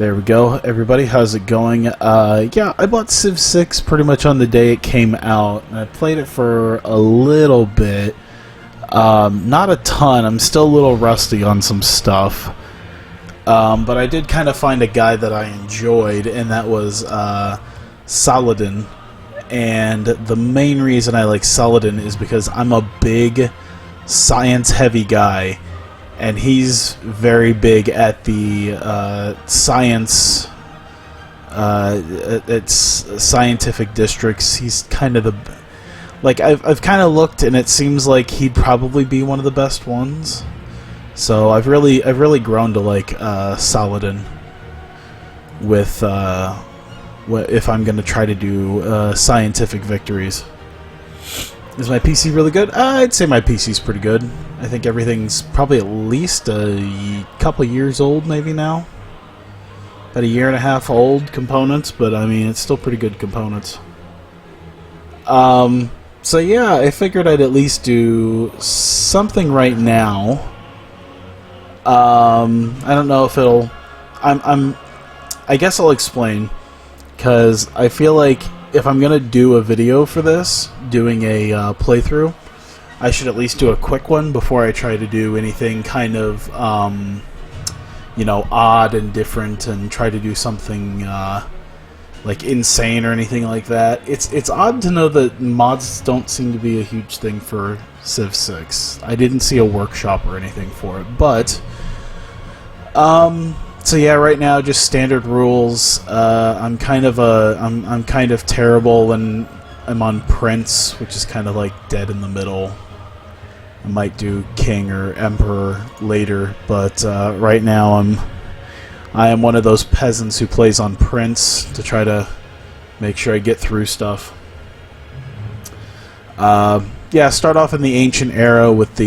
There we go, everybody. How's it going? Yeah, I bought Civ 6 pretty much on the day it came out, and I played it for a little bit. Not a ton. I'm still a little rusty on some stuff. But I did kind of find a guy that I enjoyed, and that was Saladin. And the main reason I like Saladin is because I'm a big science-heavy guy, and he's very big at the science, it's scientific districts. He's kind of the, like, I've kind of looked, and it seems like he'd probably be one of the best ones. So I've really grown to like Saladin with if I'm going to try to do scientific victories. Is my PC really good? I'd say my PC's pretty good. I think everything's probably at least a couple years old maybe now. About a year and a half old components, but I mean, it's still pretty good components. So yeah, I figured I'd at least do something right now. I don't know if it'll... I guess I'll explain, because I feel like if I'm going to do a video for this, doing a playthrough, I should at least do a quick one before I try to do anything kind of, you know, odd and different, and try to do something like insane or anything like that. It's odd to know that mods don't seem to be a huge thing for Civ 6. I didn't see a workshop or anything for it, but so yeah, right now just standard rules. I'm kind of terrible when I'm on Prince, which is kind of like dead in the middle. I might do King or Emperor later, but right now I am one of those peasants who plays on Prince to try to make sure I get through stuff. Yeah, start off in the ancient era with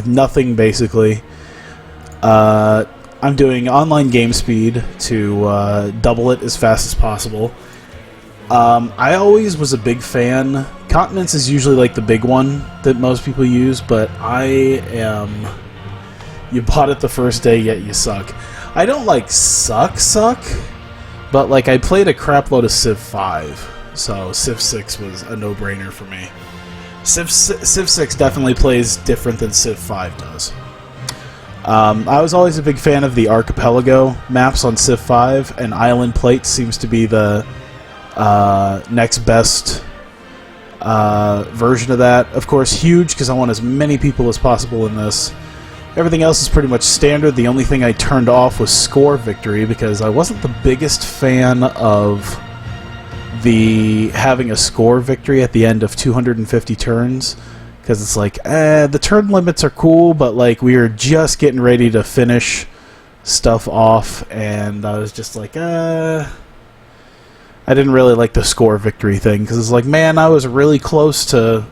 nothing basically. I'm doing online game speed to double it as fast as possible. I always was a big fan. Continents is usually like the big one that most people use, but I am... You bought it the first day, yet you suck. I don't like suck, but like I played a crap load of Civ 5, so Civ 6 was a no-brainer for me. Civ 6 definitely plays different than Civ 5 does. I was always a big fan of the archipelago maps on Civ 5, and Island Plate seems to be the next best version of that. Of course, huge, because I want as many people as possible in this. Everything else is pretty much standard. The only thing I turned off was score victory, because I wasn't the biggest fan of having a score victory at the end of 250 turns, because it's like, the turn limits are cool, but like we were just getting ready to finish stuff off, and I was just like, I didn't really like the score victory thing, because it's like, man, I was really close to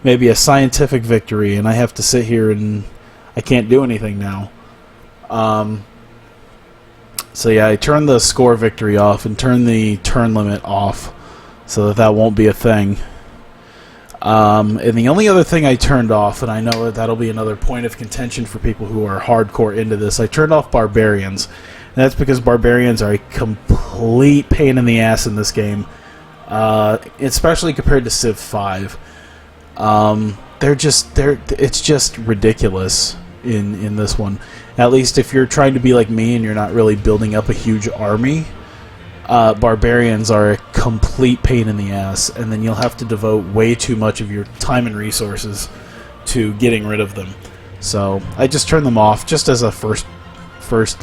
maybe a scientific victory, and I have to sit here and I can't do anything now. So yeah, I turned the score victory off and turned the turn limit off so that won't be a thing. And the only other thing I turned off, and I know that'll be another point of contention for people who are hardcore into this, I turned off barbarians. And that's because barbarians are a complete pain in the ass in this game, especially compared to Civ 5. It's just ridiculous in this one. At least if you're trying to be like me and you're not really building up a huge army, barbarians are a complete pain in the ass, and then you'll have to devote way too much of your time and resources to getting rid of them. So I just turned them off just as a first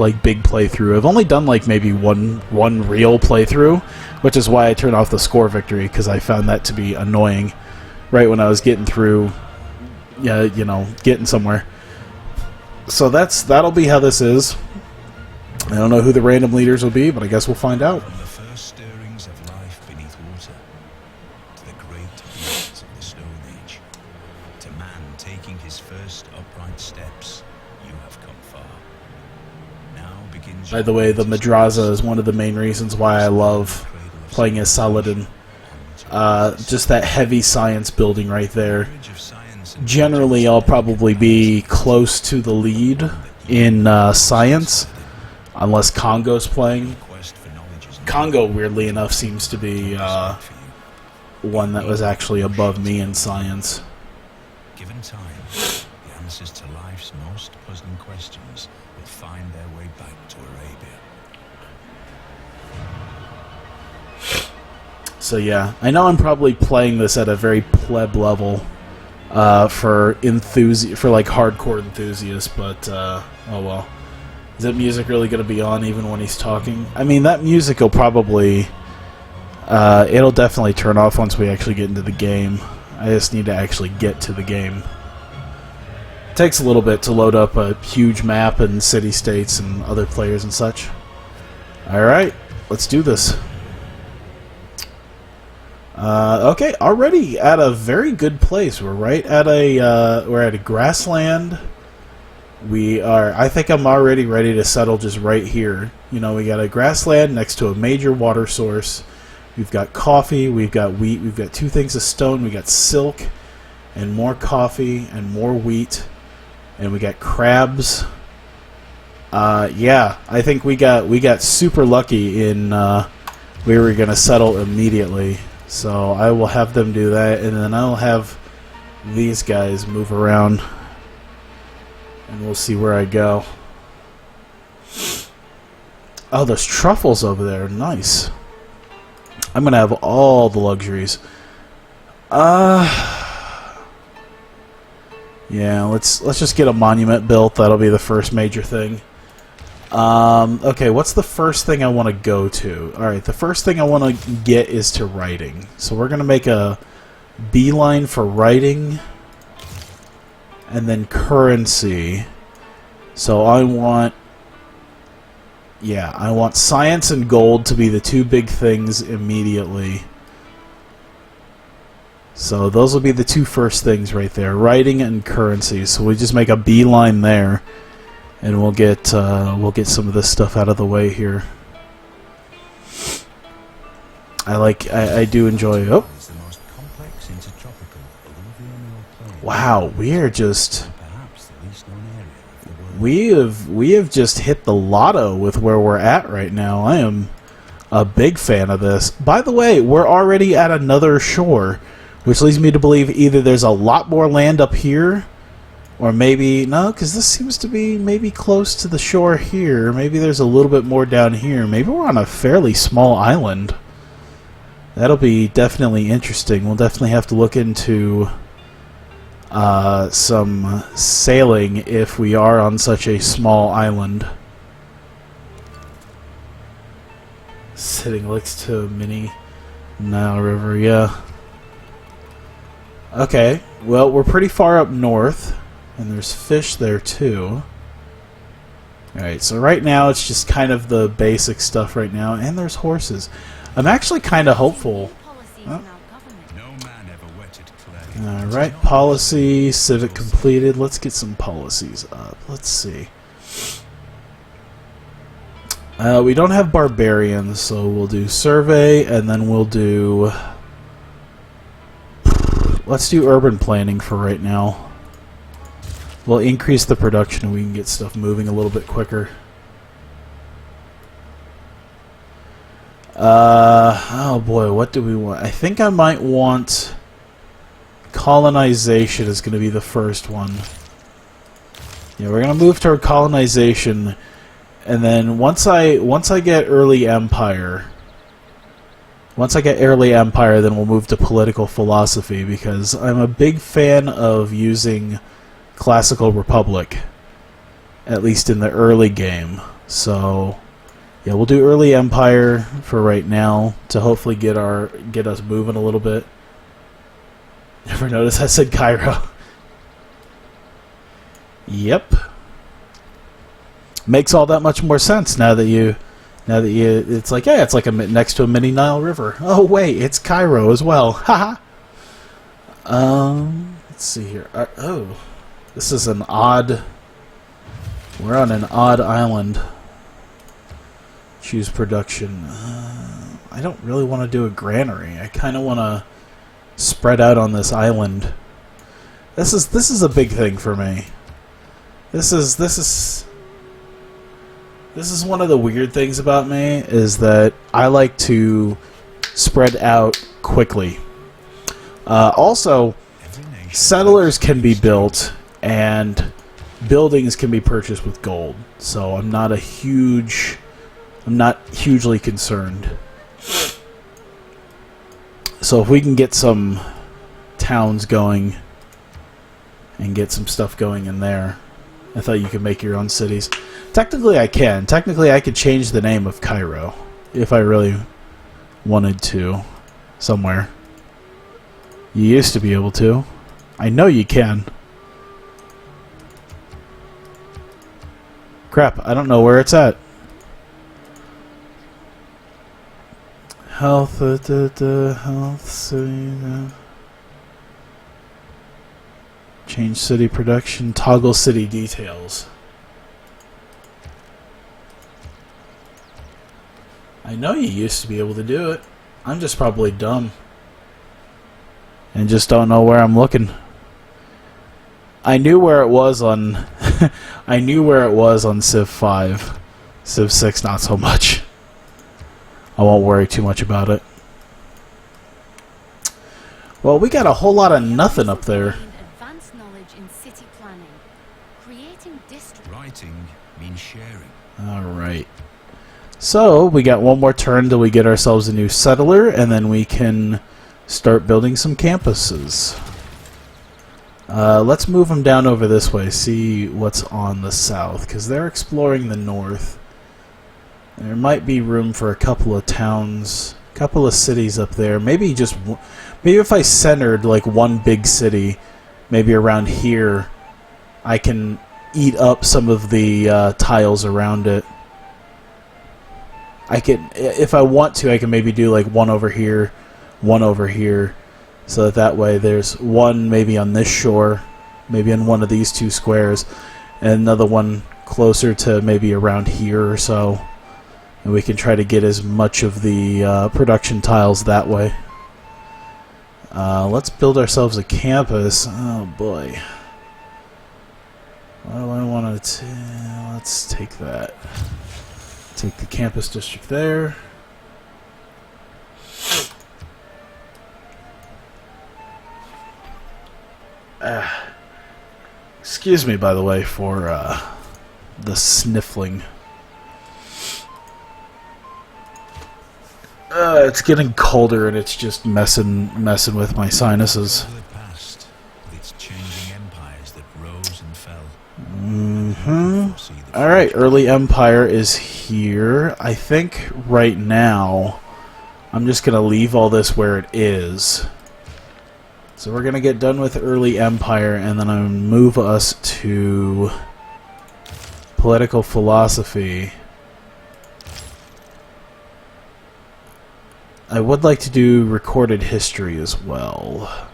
like big playthrough. I've only done like maybe one real playthrough, which is why I turned off the score victory, because I found that to be annoying right when I was getting through, you know, getting somewhere. So that'll be how this is. I don't know who the random leaders will be, but I guess we'll find out. From the first stirrings of life beneath water, to the great deeds of the Stone Age, to man taking his first upright steps, you have come far. Now begins... By the way, the Madrasa is one of the main reasons why I love playing as Saladin. Just that heavy science building right there. generally I'll probably be close to the lead in science, unless Congo's playing. Congo, weirdly enough, seems to be one that was actually above me in science. Given time, the answers to life's most puzzling questions will find their way back to Arabia. So yeah, I know I'm probably playing this at a very pleb level for like hardcore enthusiasts, but oh well. Is that music really going to be on even when he's talking? I mean, that music will probably it'll definitely turn off once we actually get into the game. I just need to actually get to the game. It takes a little bit to load up a huge map and city-states and other players and such. Alright, let's do this. Okay, already at a very good place. We're right at we're at a grassland. I think I'm already ready to settle just right here. You know, we got a grassland next to a major water source. We've got coffee, we've got wheat, we've got 2 things of stone, we got silk, and more coffee, and more wheat, and we got crabs. Yeah, I think we got super lucky in we were gonna settle immediately. So I will have them do that, and then I'll have these guys move around. And we'll see where I go. Oh, there's truffles over there. Nice. I'm gonna have all the luxuries. Yeah, let's just get a monument built. That'll be the first major thing. Okay, what's the first thing I want to go to? Alright, the first thing I want to get is to writing. So we're gonna make a beeline for writing. And then currency. So I want science and gold to be the 2 big things immediately. So those will be the 2 first things right there, writing and currency. So we just make a beeline there, and we'll get some of this stuff out of the way here. I do enjoy. Oh. Wow, we have just hit the lotto with where we're at right now. I am a big fan of this. By the way, we're already at another shore, which leads me to believe either there's a lot more land up here, or maybe no, because this seems to be maybe close to the shore here. Maybe there's a little bit more down here. Maybe we're on a fairly small island. That'll be definitely interesting. We'll definitely have to look into some sailing if we are on such a small island. Sitting next to a mini Nile River, yeah. Okay, well, we're pretty far up north, and there's fish there too. Alright, so right now it's just kind of the basic stuff right now, and there's horses. I'm actually kind of hopeful. Alright, policy, civic completed. Let's get some policies up. Let's see. We don't have barbarians, so we'll do survey, and then we'll do... Let's do urban planning for right now. We'll increase the production and we can get stuff moving a little bit quicker. Oh boy, what do we want? I think I might want... Colonization is going to be the first one. Yeah, we're going to move toward colonization, and then once I get early empire, then we'll move to political philosophy, because I'm a big fan of using classical republic, at least in the early game. So yeah, we'll do early empire for right now to hopefully get us moving a little bit. Never noticed I said Cairo. Yep. Makes all that much more sense now that you it's like, yeah, it's like next to a mini Nile River. Oh wait, it's Cairo as well. Haha. Let's see here. Oh, this is an odd. We're on an odd island. Choose production. I don't really want to do a granary. I kind of want to spread out on this island. This is a big thing for me. This is one of the weird things about me, is that I like to spread out quickly. Also, settlers can be built and buildings can be purchased with gold. So I'm not hugely concerned. So if we can get some towns going and get some stuff going in there. I thought you could make your own cities. Technically I can. Technically I could change the name of Cairo if I really wanted to somewhere. You used to be able to. I know you can. Crap, I don't know where it's at. Health, health, city, change city production, toggle city details. I know you used to be able to do it. I'm just probably dumb. And just don't know where I'm looking. I knew where it was on I knew where it was on Civ 5. Civ 6 not so much. I won't worry too much about it. Well, we got a whole lot of nothing up there. Advanced knowledge in city planning. Creating district. Writing means sharing. Alright. So, we got one more turn till we get ourselves a new settler, and then we can start building some campuses. Let's move them down over this way, see what's on the south, because they're exploring the north. There might be room for a couple of towns, a couple of cities up there. Maybe if I centered like one big city, maybe around here, I can eat up some of the tiles around it. I can, if I want to, I can maybe do like one over here, so that way there's one maybe on this shore, maybe in one of these two squares, and another one closer to maybe around here or so. And we can try to get as much of the production tiles that way. Let's build ourselves a campus. Oh boy. What do I want to... Let's take that. Take the campus district there. Excuse me, by the way, for the sniffling. It's getting colder and it's just messing with my sinuses. The past, with its changing empires that rose and fell. Alright, early empire is here. I think right now I'm just going to leave all this where it is. So we're going to get done with early empire, and then I'm going to move us to political philosophy. I would like to do recorded history as well.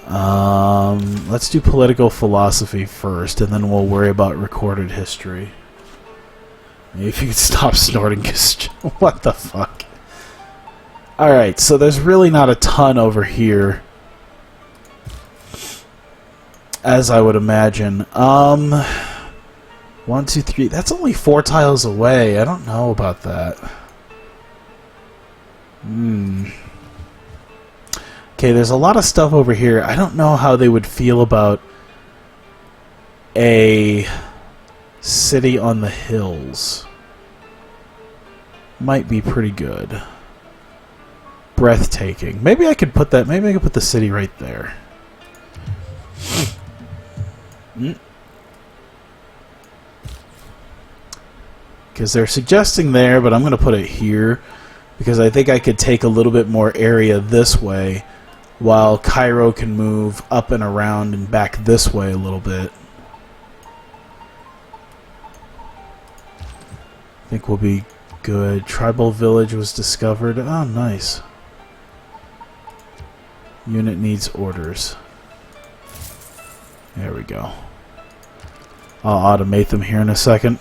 Let's do political philosophy first, and then we'll worry about recorded history. If you could stop snorting, 'cause what the fuck? Alright, so there's really not a ton over here, as I would imagine. 1, 2, 3. That's only 4 tiles away. I don't know about that. Okay, there's a lot of stuff over here. I don't know how they would feel about a city on the hills. Might be pretty good. Breathtaking. Maybe I could put that. Maybe I could put the city right there. Because they're suggesting there, but I'm going to put it here. Because I think I could take a little bit more area this way, while Cairo can move up and around and back this way a little bit. I think we'll be good. Tribal village was discovered. Oh, nice. Unit needs orders. There we go. I'll automate them here in a second.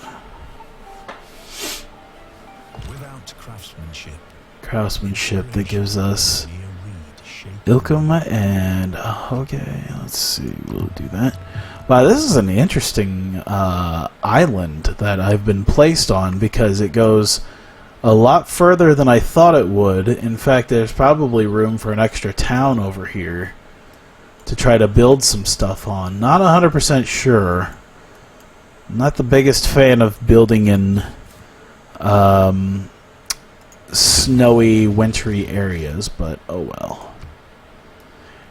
Craftsmanship that gives us Ilkum and okay, let's see, we'll do that. Wow, this is an interesting island that I've been placed on because it goes a lot further than I thought it would. In fact, there's probably room for an extra town over here to try to build some stuff on. Not 100% sure. Not the biggest fan of building in snowy, wintry areas, but oh well.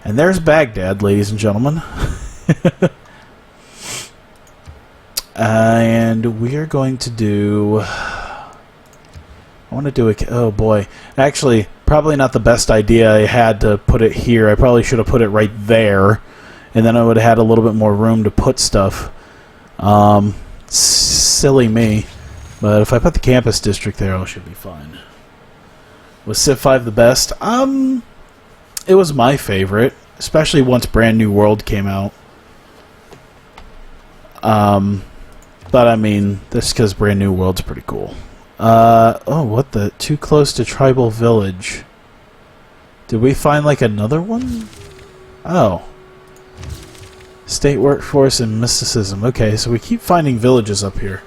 And there's Baghdad, ladies and gentlemen. And we are going to do... I want to do a... Oh boy. Actually, probably not the best idea I had to put it here. I probably should have put it right there. And then I would have had a little bit more room to put stuff. Silly me. But if I put the campus district there, I should be fine. Was Civ 5 the best? It was my favorite. Especially once Brand New World came out. But I mean, that's because Brand New World's pretty cool. Oh, what the? Too close to Tribal Village. Did we find, like, another one? Oh. State workforce and mysticism. Okay, so we keep finding villages up here.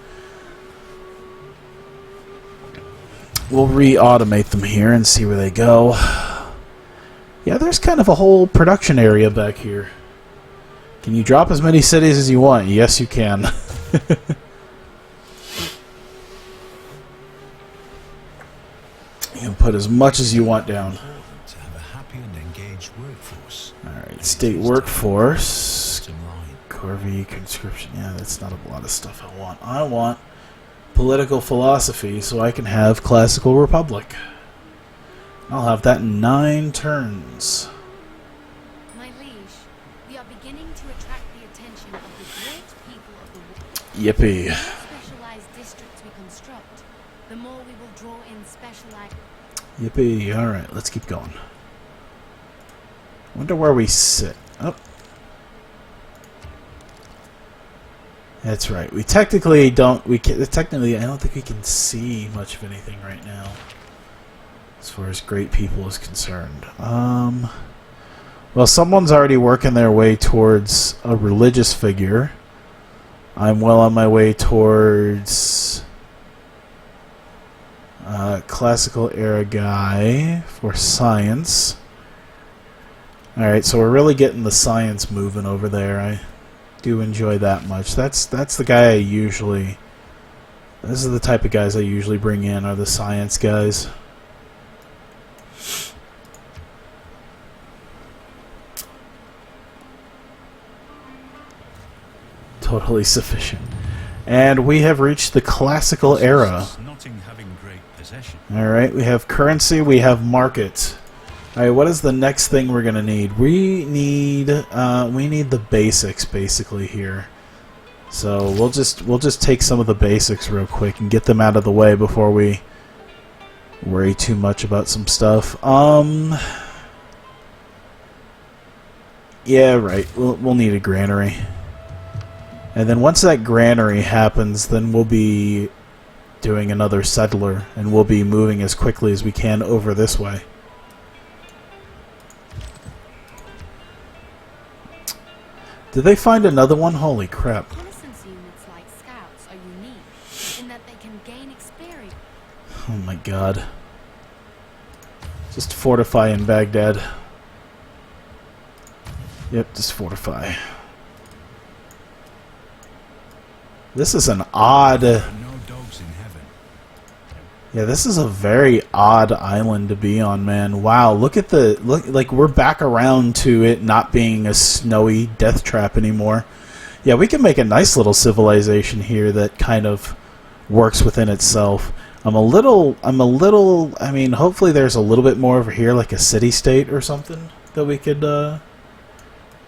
We'll re-automate them here and see where they go. Yeah, there's kind of a whole production area back here. Can you drop as many cities as you want? Yes, you can. You can put as much as you want down. To have a happy and engaged workforce. Alright, state workforce. Corvée, conscription. Yeah, that's not a lot of stuff I want. I want political philosophy so I can have classical republic. I'll have that in 9 turns. My liege, we are beginning to attract the attention of the great people of the world. Yippee. The more specialized districts we construct, the more we will draw in specialized... Yippee. Alright, let's keep going. Wonder where we sit. Oh. That's right. We technically don't... Technically, I don't think we can see much of anything right now. As far as great people is concerned. Well, someone's already working their way towards a religious figure. I'm well on my way towards classical era guy for science. Alright, so we're really getting the science moving over there. I do enjoy that much. That's the guy I usually... This is the type of guys I usually bring in, are the science guys. Totally sufficient. And we have reached the classical era. Alright, we have currency, we have market. Alright, what is the next thing we're gonna need? We need the basics basically here. So we'll just take some of the basics real quick and get them out of the way before we worry too much about some stuff. Yeah, right. We'll need a granary. And then once that granary happens, then we'll be doing another settler, and we'll be moving as quickly as we can over this way. Did they find another one? Holy crap. Reconnaissance units like scouts are unique in that they can gain experience. Oh my god. Just fortify in Baghdad. Yep, just fortify. This is an odd... Yeah, this is a very odd island to be on, man. Wow, look at the... like, we're back around to it not being a snowy death trap anymore. Yeah, we can make a nice little civilization here that kind of works within itself. I mean, hopefully there's a little bit more over here, like a city-state or something that we could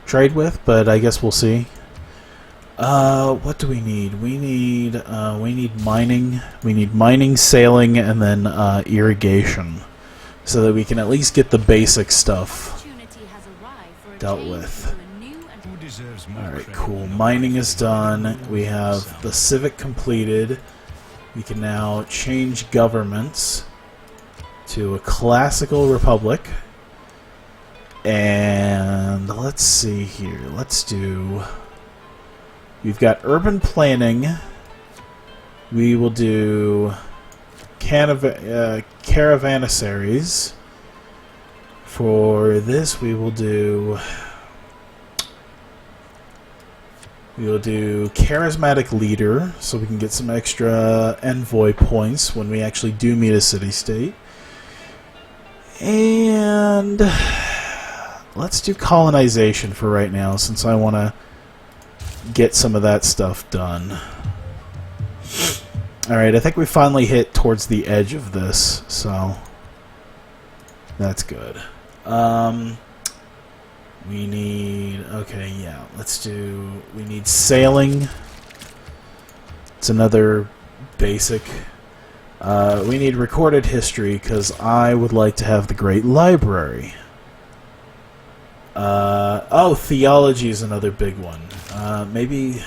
trade with, but I guess we'll see. What do we need? We need mining. We need mining, sailing, and then irrigation, so that we can at least get the basic stuff dealt with. Alright, cool. Mining is done. We have the civic completed. We can now change governments to a classical republic. And let's see here. Let's do... We've got urban planning. We will do caravansaries. For this, we will do charismatic leader, so we can get some extra envoy points when we actually do meet a city-state. And let's do colonization for right now, since I want to get some of that stuff done. Alright, I think we finally hit towards the edge of this, so that's good. We need... Okay, yeah, let's do... We need sailing. It's another basic. We need recorded history, because I would like to have the Great Library. Oh, theology is another big one. Maybe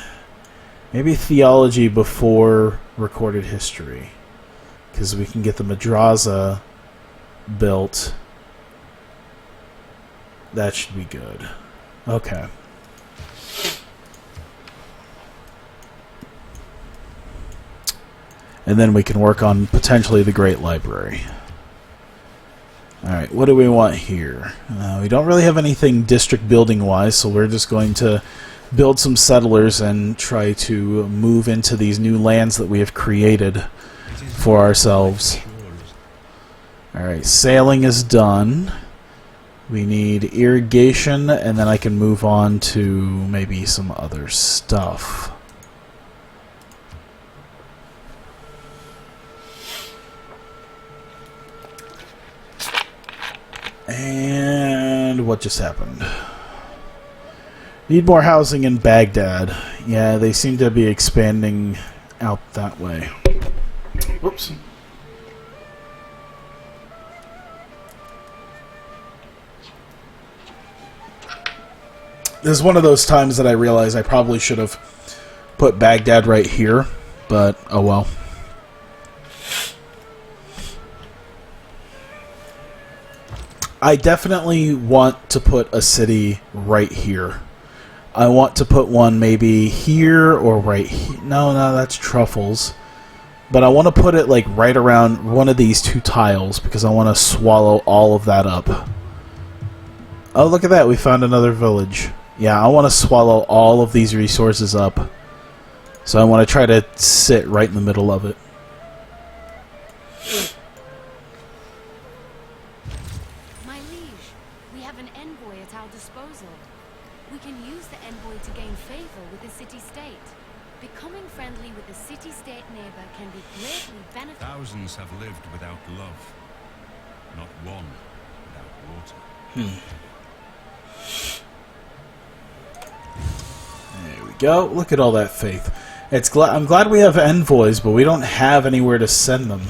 theology before recorded history, because we can get the madrasa built. That should be good. Okay. And then we can work on potentially the Great Library. Alright, what do we want here? We don't really have anything district building wise, so we're just going to build some settlers and try to move into these new lands that we have created for ourselves. Alright, sailing is done. We need irrigation, and then I can move on to maybe some other stuff. And what just happened? Need more housing in Baghdad. Yeah, they seem to be expanding out that way. Whoops. This is one of those times that I realize I probably should have put Baghdad right here, but oh well. I definitely want to put a city right here. I want to put one maybe here or right here. No, that's truffles. But I want to put it like right around one of these two tiles because I want to swallow all of that up. Oh, look at that. We found another village. Yeah, I want to swallow all of these resources up. So I want to try to sit right in the middle of it. My liege, we have an envoy at our disposal. We can use the envoy to gain favor with the city-state. Becoming friendly with the city-state neighbor can be greatly beneficial. Thousands have lived without love. Not one without water. There we go. Look at all that faith. I'm glad we have envoys, but we don't have anywhere to send them.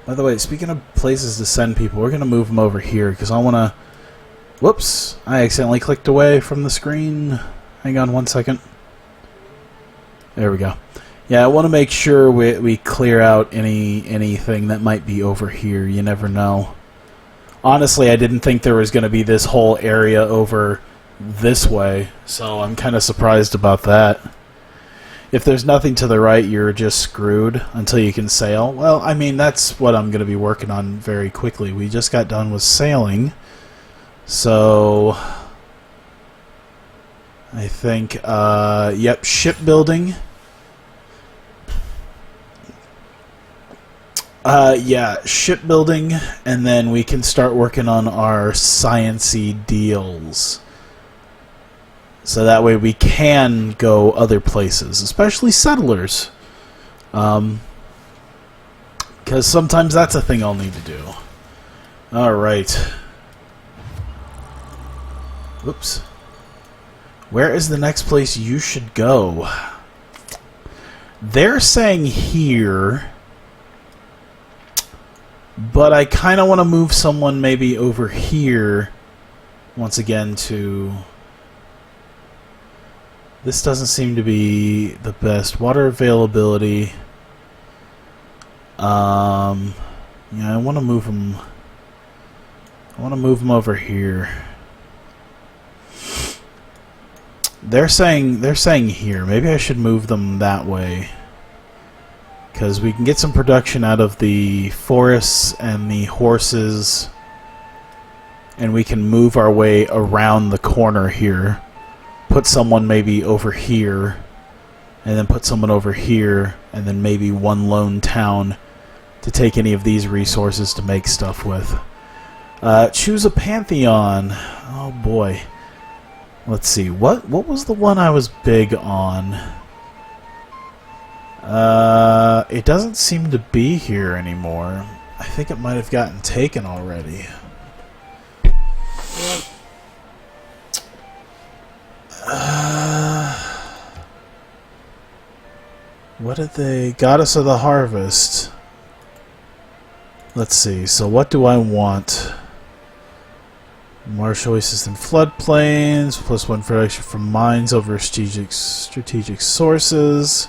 By the way, speaking of places to send people, we're going to move them over here because I want to... Whoops! I accidentally clicked away from the screen. Hang on one second. There we go. Yeah, I want to make sure we clear out anything that might be over here. You never know. Honestly, I didn't think there was going to be this whole area over this way, so I'm kind of surprised about that. If there's nothing to the right, you're just screwed until you can sail. Well, I mean, that's what I'm going to be working on very quickly. We just got done with sailing, so I think, yep, shipbuilding. Yeah, shipbuilding, and then we can start working on our science-y deals. So that way we can go other places, especially settlers. Because sometimes that's a thing I'll need to do. Alright. Whoops. Where is the next place you should go? They're saying here... But I kind of want to move someone maybe over here, once again, to... This doesn't seem to be the best. Water availability. Yeah, I want to move them... I want to move them over here. They're saying here. Maybe I should move them that way. Because we can get some production out of the forests and the horses. And we can move our way around the corner here. Put someone maybe over here. And then put someone over here. And then maybe one lone town to take any of these resources to make stuff with. Choose a pantheon. Oh boy. Let's see. What was the one I was big on? It doesn't seem to be here anymore. I think it might have gotten taken already. What did they... Goddess of the Harvest. Let's see. So what do I want? Marsh oasis and floodplains. +1 production from mines over strategic sources.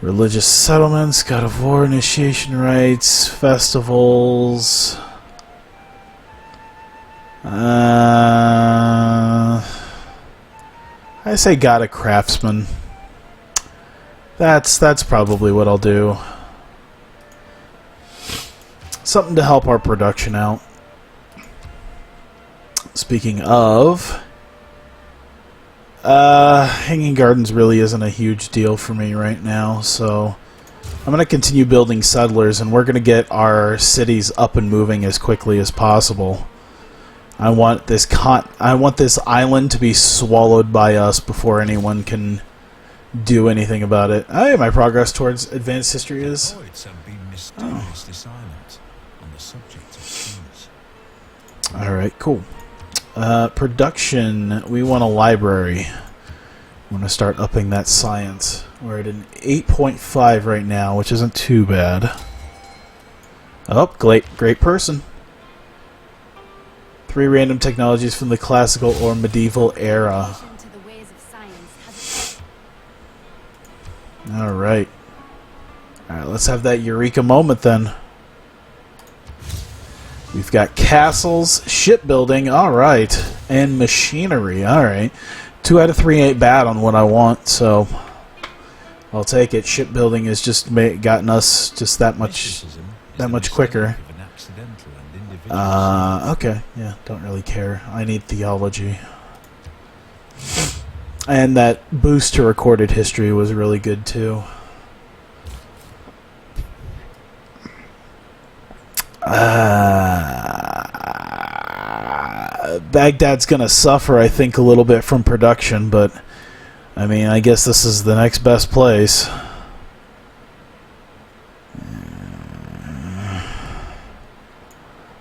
Religious settlements. God of War initiation rites. Festivals. I say God of Craftsman. That's probably what I'll do. Something to help our production out. Speaking of, Hanging Gardens really isn't a huge deal for me right now, so I'm going to continue building settlers, and we're going to get our cities up and moving as quickly as possible. I want this island to be swallowed by us before anyone can do anything about it. My progress towards advanced history is... Poets have been mysteriously silent on the subject of trees. Alright, cool. Production, we want a library. We want to start upping that science. We're at an 8.5 right now, which isn't too bad. Oh, great person. 3 random technologies from the classical or medieval era. Alright. Alright, let's have that eureka moment then. We've got castles, shipbuilding, alright, and machinery, alright. 2 out of 3 ain't bad on what I want, so I'll take it. Shipbuilding has just gotten us just that much quicker. Okay, yeah, don't really care. I need theology. And that boost to recorded history was really good too. Baghdad's gonna suffer, I think, a little bit from production, but I mean, I guess this is the next best place.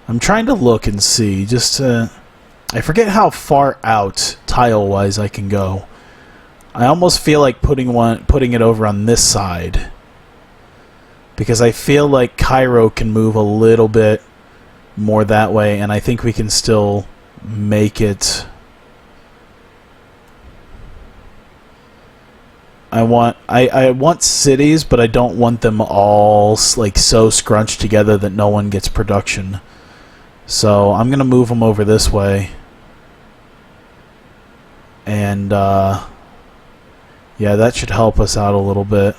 I'm trying to look and see, just to... I forget how far out, tile-wise, I can go. I almost feel like putting it over on this side. Because I feel like Cairo can move a little bit more that way, and I think we can still make it... I want cities, but I don't want them all like so scrunched together that no one gets production. So I'm gonna move them over this way, and yeah, that should help us out a little bit.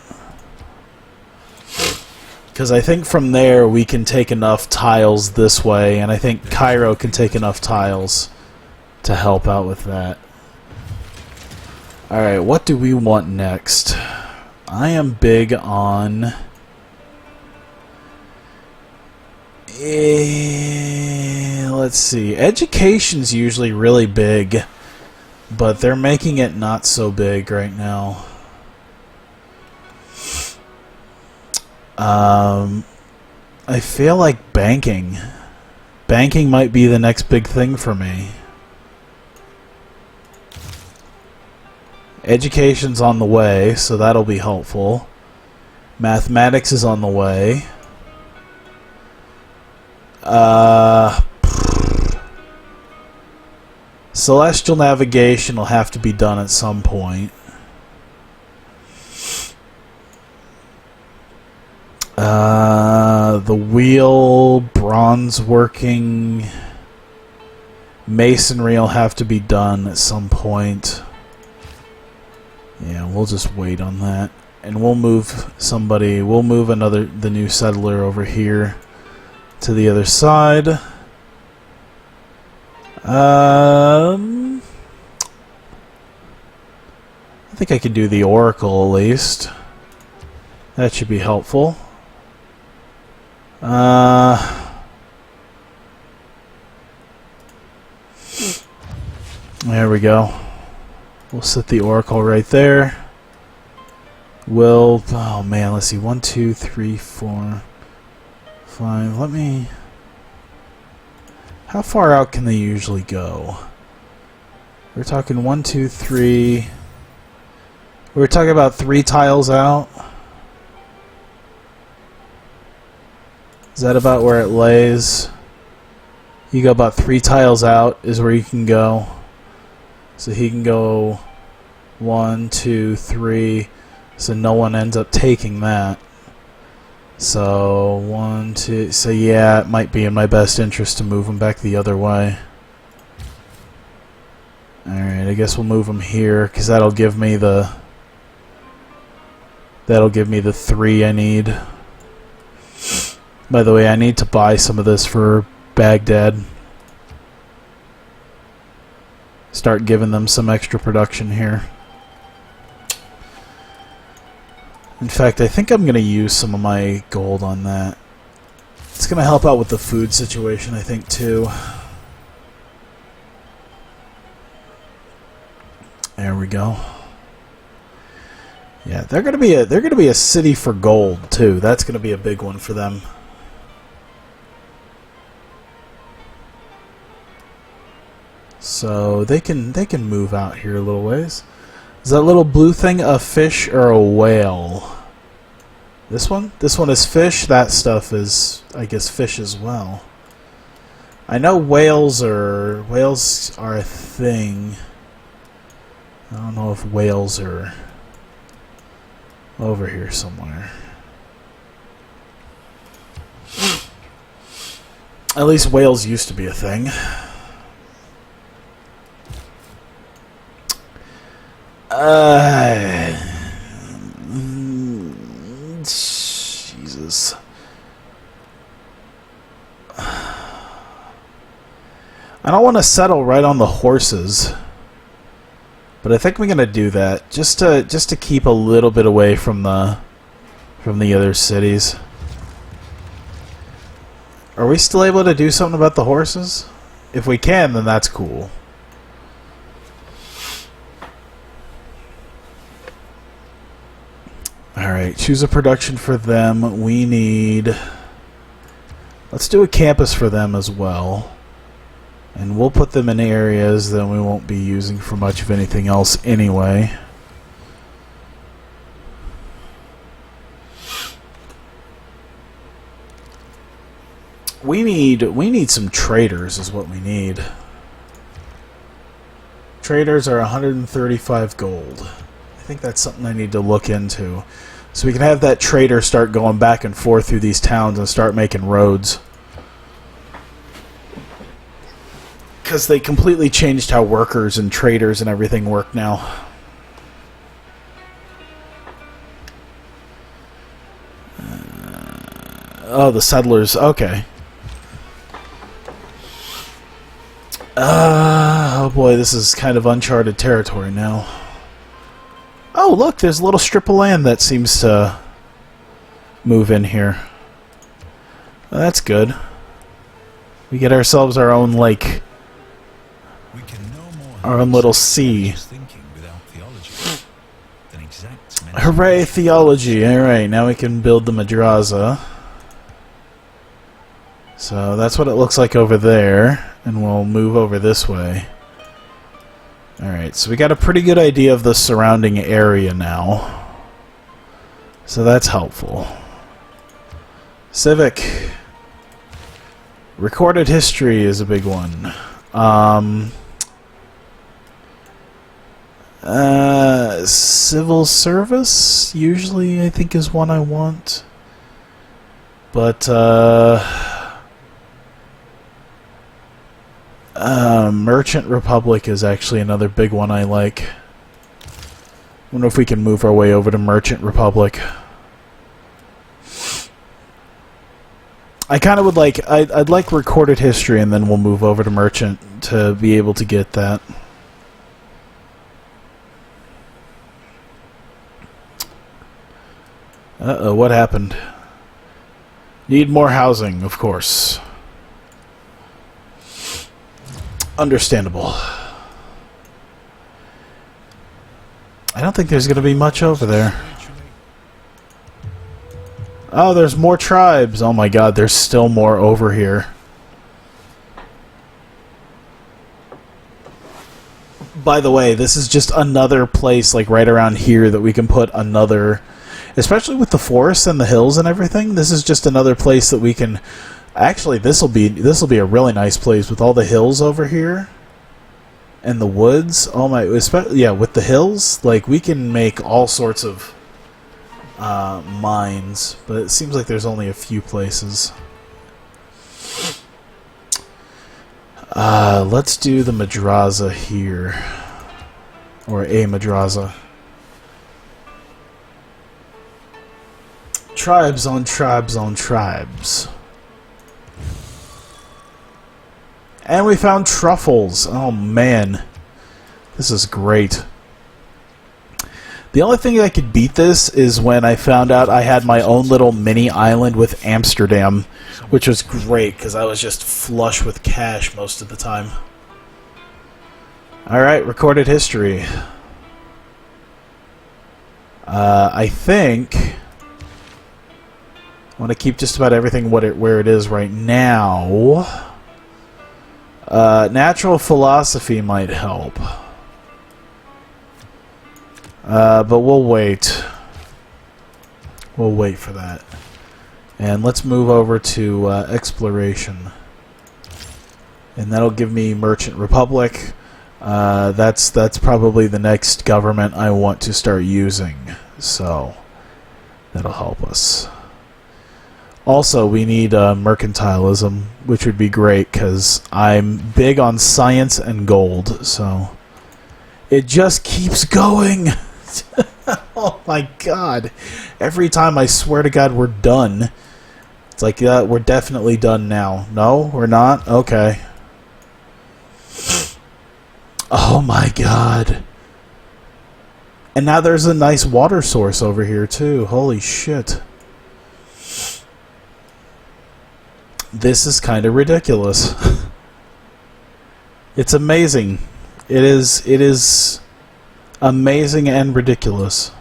Because I think from there we can take enough tiles this way, and I think Cairo can take enough tiles to help out with that. Alright, what do we want next? I am big on... let's see. Education's usually really big, but they're making it not so big right now. I feel like banking. Banking might be the next big thing for me. Education's on the way, so that'll be helpful. Mathematics is on the way. Celestial navigation will have to be done at some point. The wheel, bronze working. Masonry will have to be done at some point. Yeah, we'll just wait on that. And we'll move somebody, the new settler over here to the other side. I think I can do the Oracle at least. That should be helpful. There we go. We'll set the Oracle right there. Oh man, let's see. 1, 2, 3, 4, 5. Let me... How far out can they usually go? We're talking 1, 2, 3... We're talking about 3 tiles out. Is that about where it lays? You go about 3 tiles out is where you can go. So he can go 1, 2, 3. So no one ends up taking that. So 1, 2. So yeah, it might be in my best interest to move him back the other way. Alright, I guess we'll move him here, because that'll give me the 3 I need. By the way, I need to buy some of this for Baghdad. Start giving them some extra production here. In fact, I think I'm going to use some of my gold on that. It's going to help out with the food situation, I think, too. There we go. Yeah, they're going to be a city for gold too. That's going to be a big one for them. So they can move out here a little ways. Is that little blue thing a fish or a whale? This one? This one is fish. That stuff is, I guess, fish as well. I know whales are a thing. I don't know if whales are over here somewhere. At least whales used to be a thing. Jesus. I don't want to settle right on the horses, but I think we're gonna do that just to keep a little bit away from the other cities. Are we still able to do something about the horses? If we can, then that's cool. Alright, choose a production for them. We need... Let's do a campus for them as well. And we'll put them in areas that we won't be using for much of anything else anyway. We need some traders is what we need. Traders are 135 gold. I think that's something I need to look into. So we can have that trader start going back and forth through these towns and start making roads. Because they completely changed how workers and traders and everything work now. Oh, the settlers. Okay. Oh boy, this is kind of uncharted territory now. Oh, look, there's a little strip of land that seems to move in here. Well, that's good. We get ourselves our own lake. Our own little sea. Hooray, theology! Alright, now we can build the madrasa. So that's what it looks like over there. And we'll move over this way. Alright, so we got a pretty good idea of the surrounding area now. So that's helpful. Civic. Recorded history is a big one. Civil service usually I think is one I want. But Merchant Republic is actually another big one I like. Wonder if we can move our way over to Merchant Republic. I kind of would like... I'd like recorded history, and then we'll move over to Merchant to be able to get that. Uh-oh, what happened? Need more housing, of course. Understandable. I don't think there's going to be much over there. Oh, there's more tribes. Oh my god, there's still more over here. By the way, this is just another place, like right around here, that we can put another... Especially with the forest and the hills and everything, this is just another place that we can... Actually, this'll be a really nice place with all the hills over here. And the woods. Oh my... Yeah, with the hills, like, we can make all sorts of mines. But it seems like there's only a few places. Let's do the madrasa here. Or a madrasa. Tribes on tribes on tribes. And we found truffles. Oh man. This is great. The only thing that could beat this is when I found out I had my own little mini island with Amsterdam, which was great because I was just flush with cash most of the time. Alright, recorded history. I think... I want to keep just about everything where it is right now. Natural philosophy might help. But we'll wait. We'll wait for that. And let's move over to exploration. And that'll give me Merchant Republic. That's probably the next government I want to start using. So that'll help us. Also, we need mercantilism, which would be great, because I'm big on science and gold, so... It just keeps going! Oh my god! Every time I swear to god we're done. It's like, yeah, we're definitely done now. No, we're not? Okay. Oh my god. And now there's a nice water source over here, too. Holy shit. This is kind of ridiculous. It's amazing. It is amazing and ridiculous.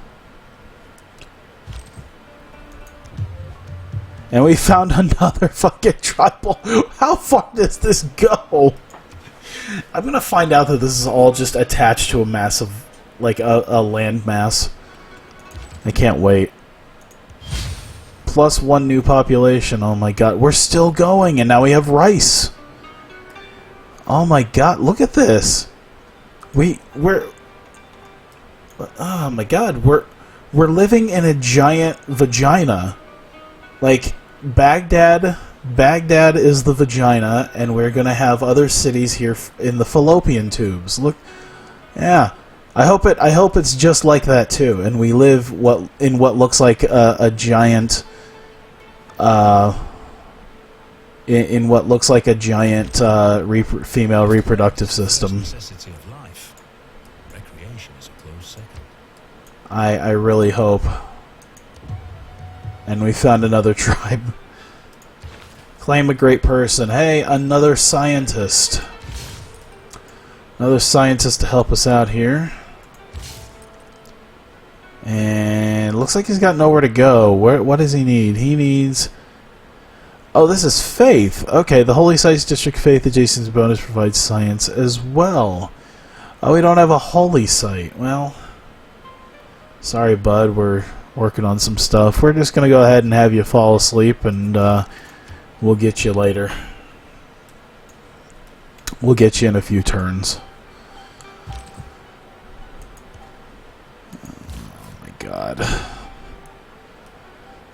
And we found another fucking tribal. How far does this go? I'm gonna find out that this is all just attached to a massive, like a land mass. I can't wait. Plus one new population. Oh my god, we're still going, and now we have rice. Oh my god, look at this. We're oh my god, we're living in a giant vagina. Like Baghdad is the vagina, and we're gonna have other cities here in the fallopian tubes. Look, yeah. I hope it's just like that too, and we live in what looks like a giant. In what looks like a giant female reproductive system. I really hope. And we found another tribe. Claim a great person. Hey, another scientist. Another scientist to help us out here. And looks like he's got nowhere to go. What does he need? He needs... Oh, this is Faith. Okay, the Holy Sites District Faith adjacent bonus provides science as well. Oh, we don't have a holy site. Well, sorry, bud. We're working on some stuff. We're just going to go ahead and have you fall asleep, and we'll get you later. We'll get you in a few turns. God.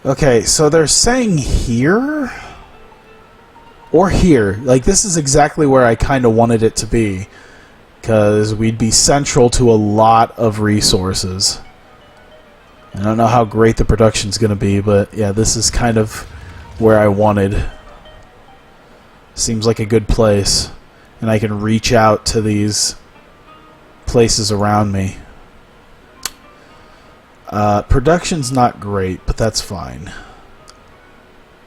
Okay, so they're saying here? Or here. Like, this is exactly where I kind of wanted it to be. Because we'd be central to a lot of resources. I don't know how great the production's going to be, but yeah, this is kind of where I wanted. Seems like a good place. And I can reach out to these places around me. Production's not great, but that's fine.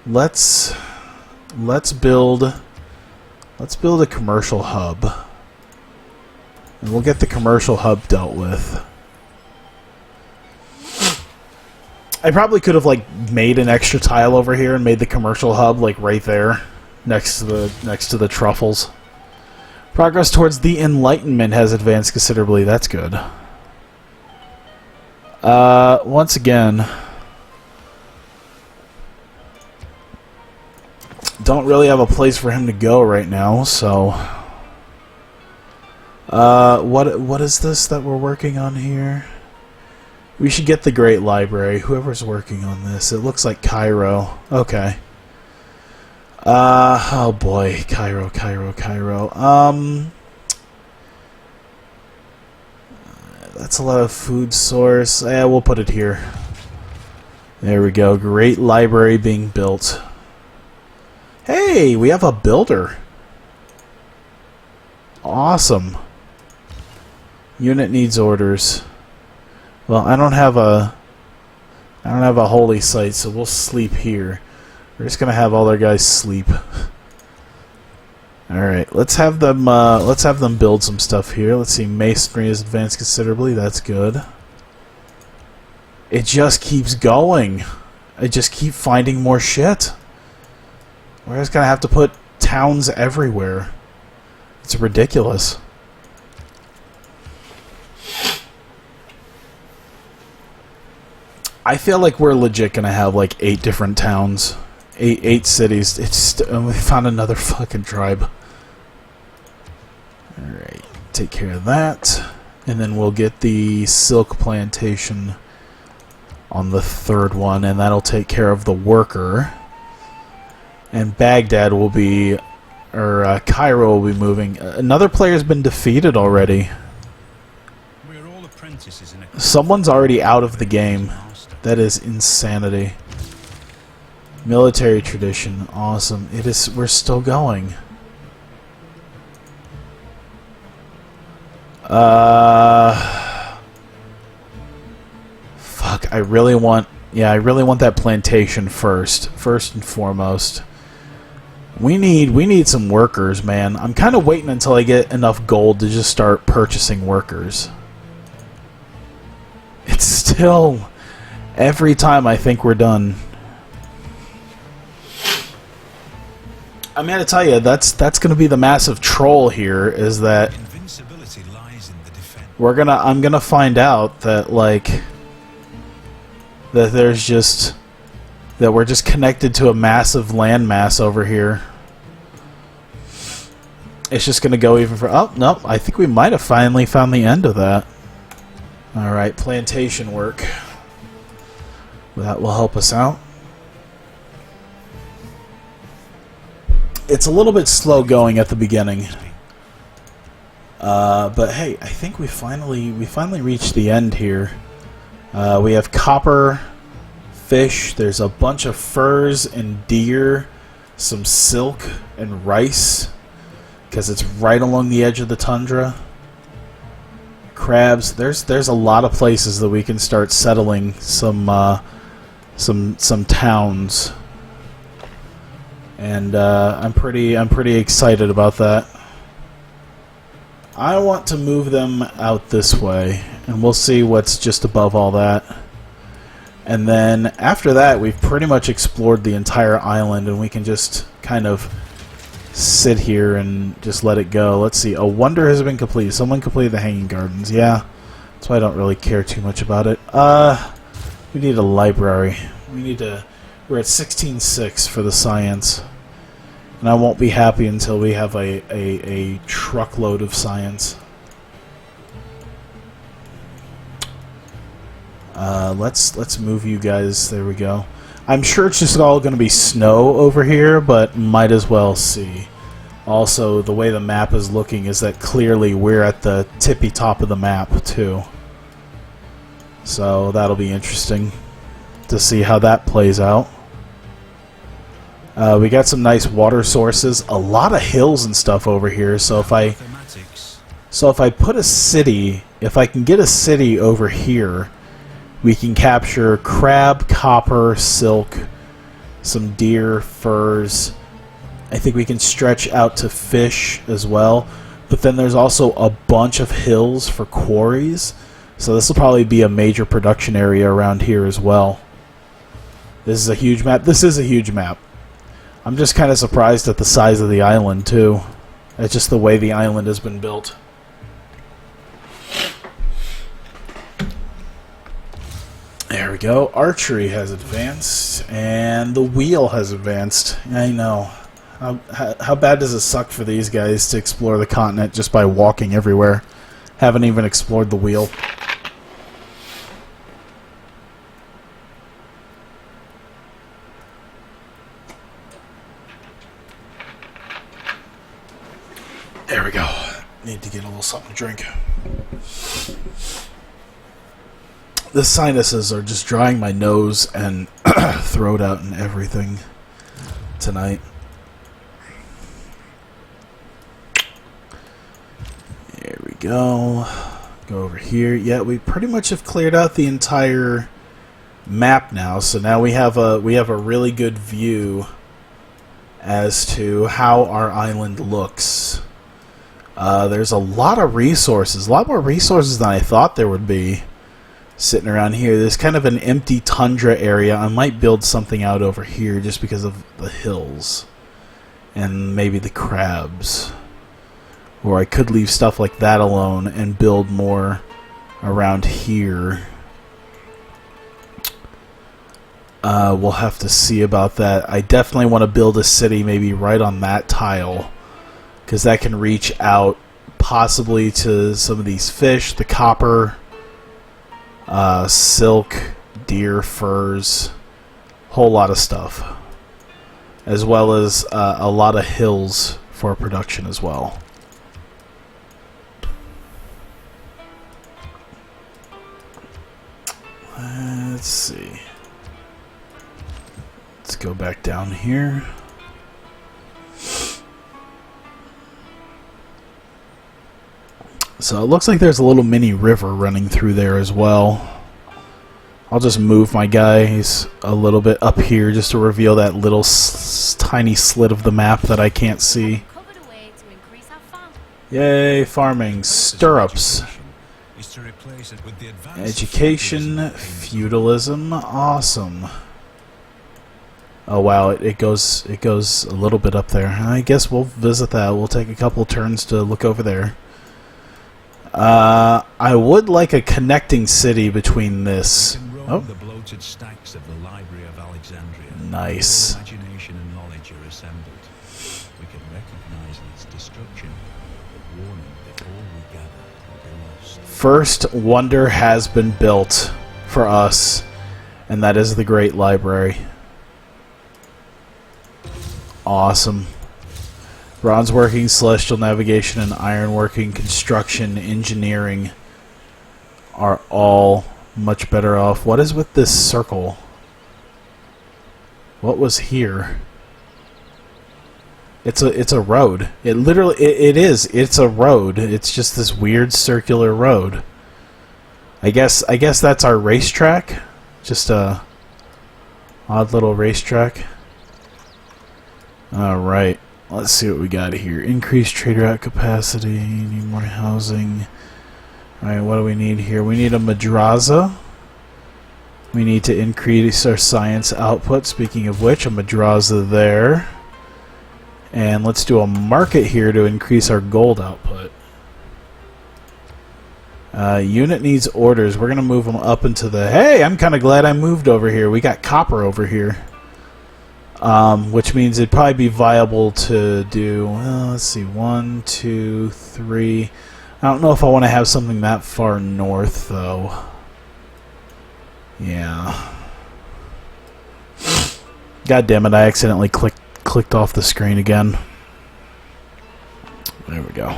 Let's build a commercial hub. And we'll get the commercial hub dealt with. I probably could have like made an extra tile over here and made the commercial hub like right there next to the truffles. Progress towards the Enlightenment has advanced considerably. That's good. Once again, don't really have a place for him to go right now, so what is this that we're working on here? We should get the Great Library. Whoever's working on this. It looks like Cairo. Okay. Oh boy, Cairo. That's a lot of food source. Yeah, we'll put it here. There we go. Great library being built. Hey, we have a builder. Awesome. Unit needs orders. Well, I don't have a holy site, so we'll sleep here. We're just gonna have all our guys sleep. All right, let's have them build some stuff here. Let's see, masonry has advanced considerably. That's good. It just keeps going. I just keep finding more shit. We're just gonna have to put towns everywhere. It's ridiculous. I feel like we're legit gonna have like 8 different towns, eight cities. It's we found another fucking tribe. All right, take care of that, and then we'll get the silk plantation on the 3rd one, and that'll take care of the worker. And Baghdad will be, or Cairo will be moving. Another player's been defeated already. We're all apprentices in a Someone's already out of the game. That is insanity. Military tradition, awesome. It is. We're still going. Fuck. I really want that plantation first and foremost. We need some workers, man. I'm kind of waiting until I get enough gold to just start purchasing workers. It's still every time I think we're done. I'm gonna tell you, that's gonna be the massive troll here, is that invincibility lies in the defense. I'm gonna find out that like that we're just connected to a massive landmass over here. It's just gonna go even for no, I think we might have finally found the end of that. Alright, plantation work. That will help us out. It's a little bit slow going at the beginning. But hey, I think we finally reached the end here. We have copper, fish, there's a bunch of furs and deer, some silk and rice, because it's right along the edge of the tundra. Crabs, there's a lot of places that we can start settling some towns. And I'm pretty excited about that. I want to move them out this way, and we'll see what's just above all that. And then after that, we've pretty much explored the entire island, and we can just kind of sit here and just let it go. Let's see. A wonder has been completed. Someone completed the Hanging Gardens. Yeah, that's why I don't really care too much about it. We need a library. We're at 16.6 for the science. And I won't be happy until we have a truckload of science. Let's move you guys. There we go. I'm sure it's just all going to be snow over here, but might as well see. Also, the way the map is looking is that clearly we're at the tippy top of the map, too. So that'll be interesting to see how that plays out. We got some nice water sources, a lot of hills and stuff over here. So if I put a city, if I can get a city over here, we can capture crab, copper, silk, some deer, furs. I think we can stretch out to fish as well. But then there's also a bunch of hills for quarries. So this will probably be a major production area around here as well. This is a huge map. This is a huge map. I'm just kind of surprised at the size of the island, too. It's just the way the island has been built. There we go. Archery has advanced, and the wheel has advanced. I know. How bad does it suck for these guys to explore the continent just by walking everywhere? Haven't even explored the wheel. There we go. Need to get a little something to drink. The sinuses are just drying my nose and throat out and everything tonight. There we go. Go over here. Yeah, we pretty much have cleared out the entire map now. So now we have a really good view as to how our island looks. There's a lot of resources, a lot more resources than I thought there would be sitting around here. There's kind of an empty tundra area. I might build something out over here just because of the hills and maybe the crabs. Or I could leave stuff like that alone and build more around here. We'll have to see about that. I definitely want to build a city maybe right on that tile, because that can reach out possibly to some of these fish, the copper, silk, deer, furs, whole lot of stuff, as well as a lot of hills for production as well. Let's see. Let's go back down here. So it looks like there's a little mini river running through there as well. I'll just move my guys a little bit up here just to reveal that little tiny slit of the map that I can't see. Yay, farming. Stirrups. Education, feudalism, awesome. Oh wow, it goes a little bit up there. I guess we'll visit that. We'll take a couple turns to look over there. I would like a connecting city between this. Oh. The bloated stacks of the Library of Alexandria. Nice. Imagination and knowledge are assembled. We can recognize its destruction, but warning that all we gather will be lost. First wonder has been built for us, and that is the Great Library. Awesome. Bronze working, celestial navigation, and iron working, construction, engineering are all much better off. What is with this circle? What was here? It's a road. It literally it is. It's a road. It's just this weird circular road. I guess that's our racetrack. Just a odd little racetrack. All right. Let's see what we got here. Increased trade route capacity. Need more housing. Alright, what do we need here? We need a madrasa. We need to increase our science output. Speaking of which, a madrasa there. And let's do a market here to increase our gold output. Unit needs orders. We're going to move them up into the... Hey, I'm kind of glad I moved over here. We got copper over here. Which means it'd probably be viable to do, well, let's see, 1, 2, 3. I don't know if I want to have something that far north, though. Yeah. God damn it, I accidentally clicked off the screen again. There we go.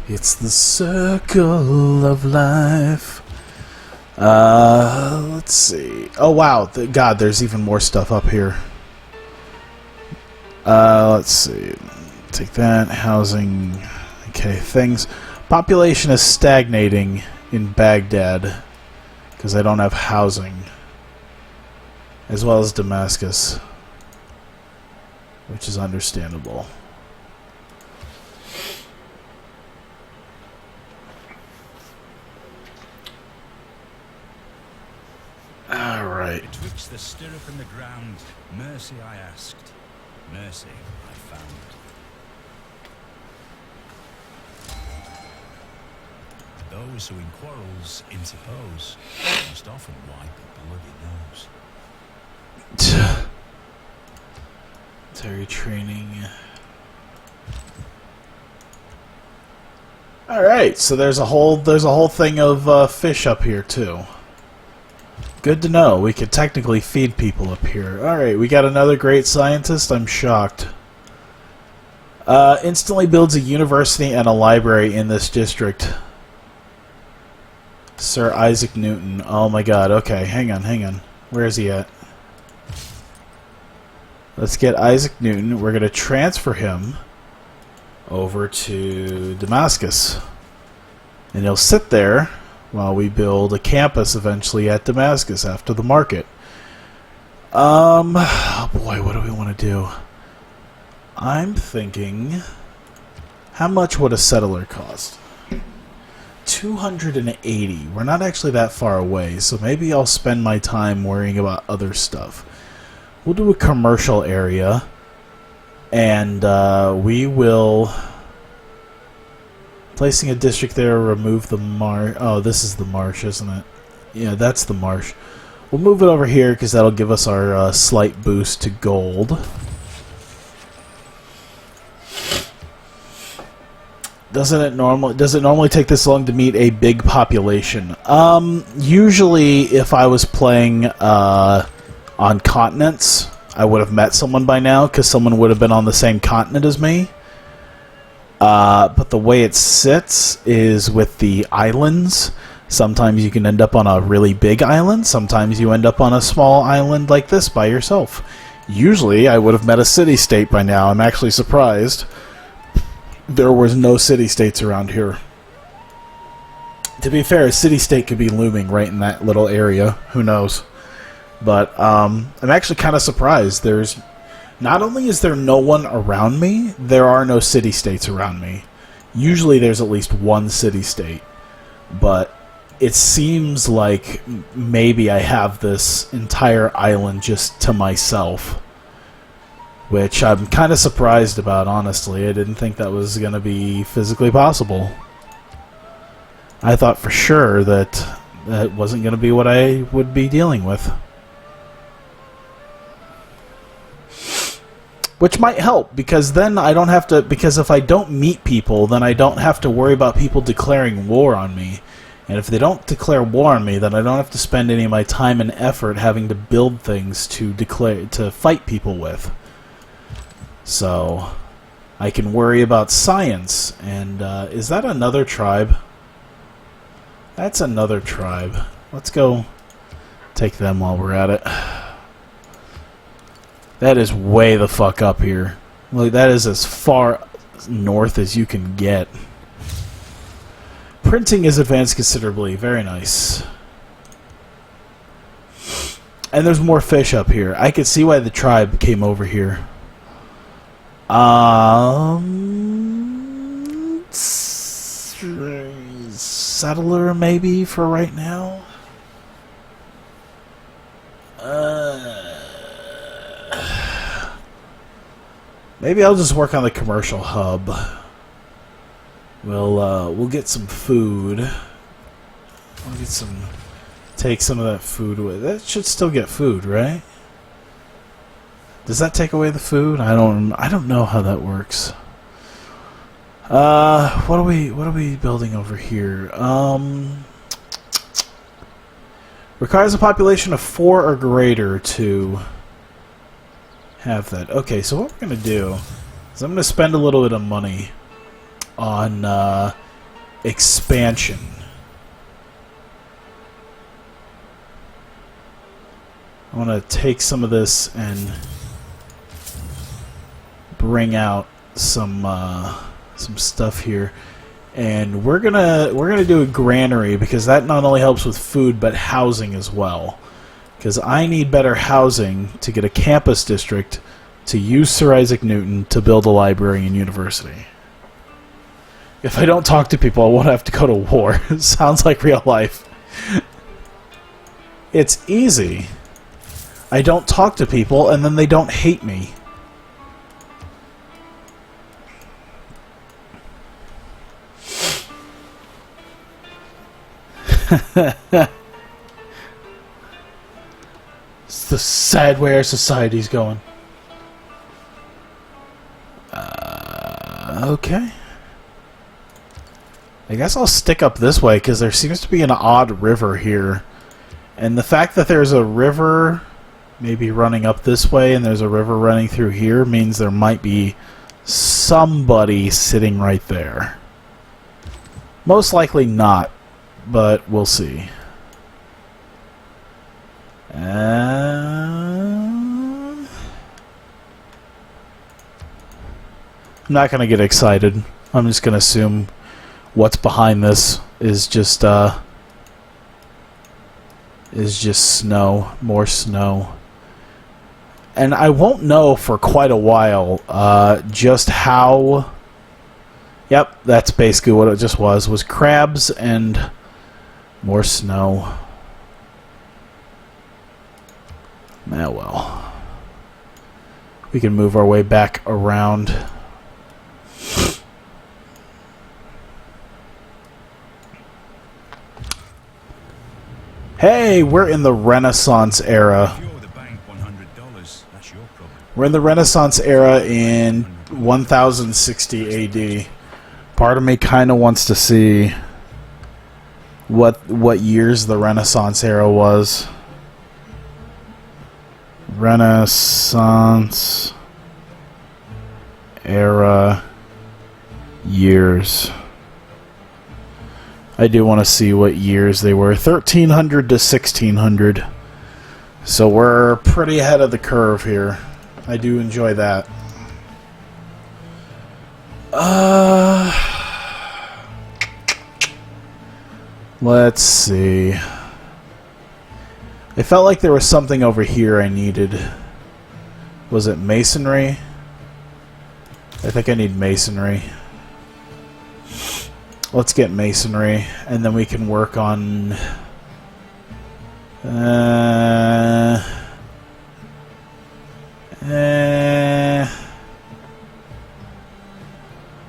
It's the circle of life. Let's see. Oh wow, God, there's even more stuff up here. Let's see. Take that. Housing. Okay, things. Population is stagnating in Baghdad because I don't have housing. As well as Damascus, which is understandable. All right. Betwixt the stirrup and the ground, mercy I asked, mercy I found. Those who in quarrels interpose must often wipe a bloody nose. Terry training. All right, so there's a whole thing of fish up here too. Good to know. We could technically feed people up here. All right, we got another great scientist. I'm shocked. Instantly builds a university and a library in this district. Sir Isaac Newton. Oh my god. Okay, hang on. Where is he at? Let's get Isaac Newton. We're going to transfer him over to Damascus. And he'll sit there while we build a campus eventually at Damascus after the market. Oh boy, what do we want to do? I'm thinking, how much would a settler cost? 280. We're not actually that far away, so maybe I'll spend my time worrying about other stuff. We'll do a commercial area, and we will... Placing a district there, remove the marsh. Oh, this is the marsh, isn't it? Yeah, that's the marsh. We'll move it over here, because that'll give us our slight boost to gold. Does it normally take this long to meet a big population? Usually, if I was playing on continents, I would have met someone by now, because someone would have been on the same continent as me. But the way it sits is with the islands. Sometimes you can end up on a really big island. Sometimes you end up on a small island like this by yourself. Usually, I would have met a city-state by now. I'm actually surprised there was no city-states around here. To be fair, a city-state could be looming right in that little area. Who knows? But I'm actually kind of surprised. Not only is there no one around me, there are no city-states around me. Usually there's at least one city-state. But it seems like maybe I have this entire island just to myself. Which I'm kind of surprised about, honestly. I didn't think that was going to be physically possible. I thought for sure that that wasn't going to be what I would be dealing with. Which might help, because then I don't have to... Because if I don't meet people, then I don't have to worry about people declaring war on me. And if they don't declare war on me, then I don't have to spend any of my time and effort having to build things to fight people with. So, I can worry about science. And, is that another tribe? That's another tribe. Let's go take them while we're at it. That is way the fuck up here. Like, that is as far north as you can get. Printing is advanced considerably. Very nice. And there's more fish up here. I could see why the tribe came over here. Settler maybe for right now. Maybe I'll just work on the commercial hub. We'll get some food. I'll get some. Take some of that food away. That should still get food, right? Does that take away the food? I don't know how that works. What are we building over here? Requires a population of 4 or greater to have that. Okay, so what we're going to do is I'm going to spend a little bit of money on expansion. I want to take some of this and bring out some stuff here, and we're gonna do a granary because that not only helps with food but housing as well. Because I need better housing to get a campus district to use Sir Isaac Newton to build a library and university. If I don't talk to people, I won't have to go to war. It sounds like real life. It's easy. I don't talk to people, and then they don't hate me. It's the sad way our society's going. Okay. I guess I'll stick up this way, because there seems to be an odd river here. And the fact that there's a river maybe running up this way and there's a river running through here means there might be somebody sitting right there. Most likely not, but we'll see. I'm not going to get excited. I'm just going to assume what's behind this is just snow, more snow. And I won't know for quite a while just how... Yep, that's basically what it just was crabs and more snow. Ah, well. We can move our way back around. Hey, we're in the Renaissance era. We're in the Renaissance era in 1060 AD. Part of me kind of wants to see what years the Renaissance era was. Renaissance era years. I do want to see what years they were. 1300 to 1600. So we're pretty ahead of the curve here. I do enjoy that. Let's see. I felt like there was something over here I needed. Was it masonry? I think I need masonry. Let's get masonry, and then we can work on...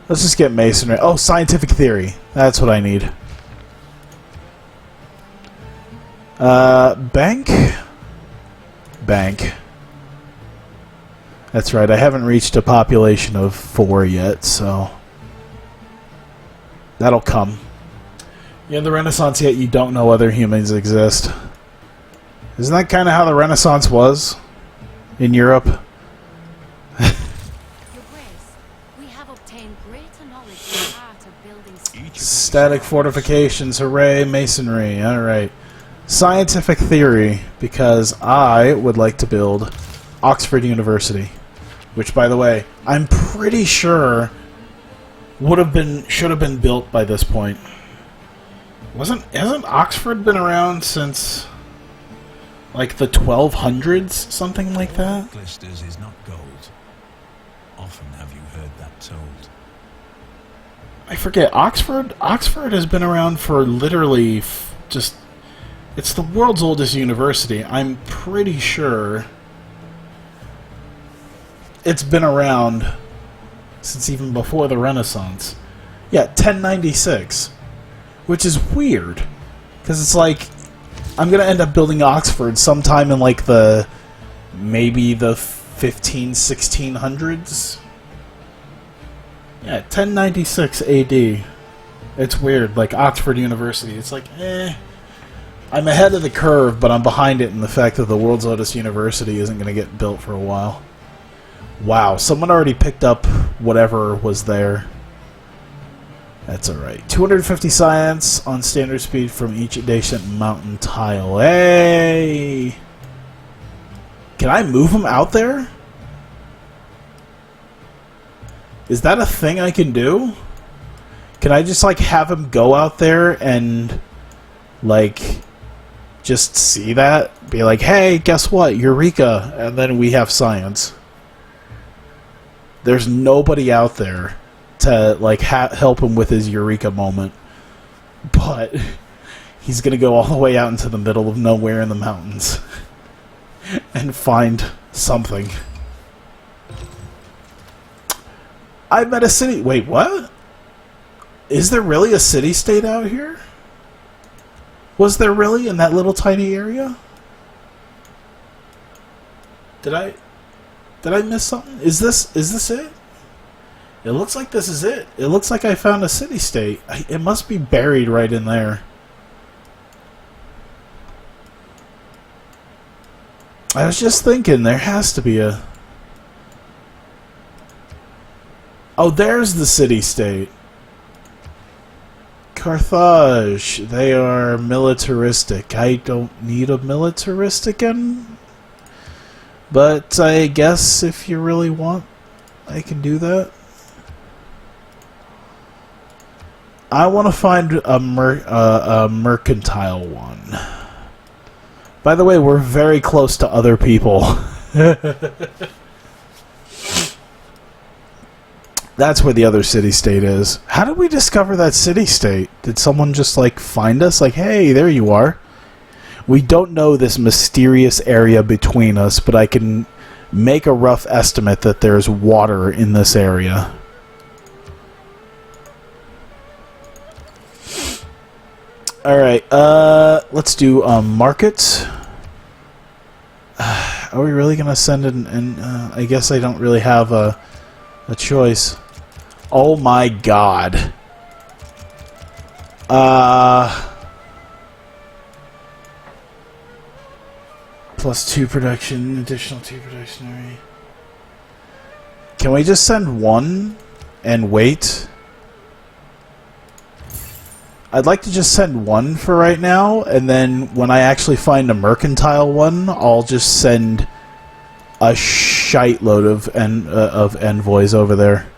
let's just get masonry. Oh, scientific theory. That's what I need. Bank? Bank. That's right, I haven't reached a population of 4 yet, so... that'll come. You're in the Renaissance yet, you don't know other humans exist. Isn't that kind of how the Renaissance was? In Europe? Your Grace, we have obtained greater knowledge in the art of building static fortifications, hooray, masonry, alright. Scientific theory, because I would like to build Oxford University. Which, by the way, I'm pretty sure should have been built by this point. Hasn't Oxford been around since like the 1200s, something like that? Glisters is not gold. Often have you heard that told. I forget. Oxford has been around for literally just... it's the world's oldest university. I'm pretty sure it's been around since even before the Renaissance. Yeah, 1096. Which is weird. Because it's like, I'm going to end up building Oxford sometime in like maybe the 1600s? Yeah, 1096 AD. It's weird, like Oxford University. It's like, I'm ahead of the curve, but I'm behind it in the fact that the World's Oldest University isn't going to get built for a while. Wow, someone already picked up whatever was there. That's alright. 250 science on standard speed from each adjacent mountain tile. Hey! Can I move them out there? Is that a thing I can do? Can I just, like, have him go out there and, like, just see that? Be like, hey, guess what? Eureka! And then we have science. There's nobody out there to, like, help him with his Eureka moment. But he's gonna go all the way out into the middle of nowhere in the mountains and find something. I met a city... Wait, what? Is there really a city-state out here? Was there really in that little tiny area? Did I miss something? Is this it? It looks like this is it. It looks like I found a city-state. It must be buried right in there. I was just thinking there has to be a... Oh, there's the city-state. Carthage. They are militaristic. I don't need a militaristic one. But I guess if you really want, I can do that. I want to find a mercantile one. By the way, we're very close to other people. That's where the other city-state is. How did we discover that city-state? Did someone just, like, find us? Like, hey, there you are. We don't know this mysterious area between us, but I can make a rough estimate that there's water in this area. Alright, let's do markets. Are we really going to send in... I guess I don't really have a choice. Oh my god. +2 production, additional 2 production area. Can we just send one and wait? I'd like to just send one for right now, and then when I actually find a mercantile one, I'll just send a shite load of envoys over there.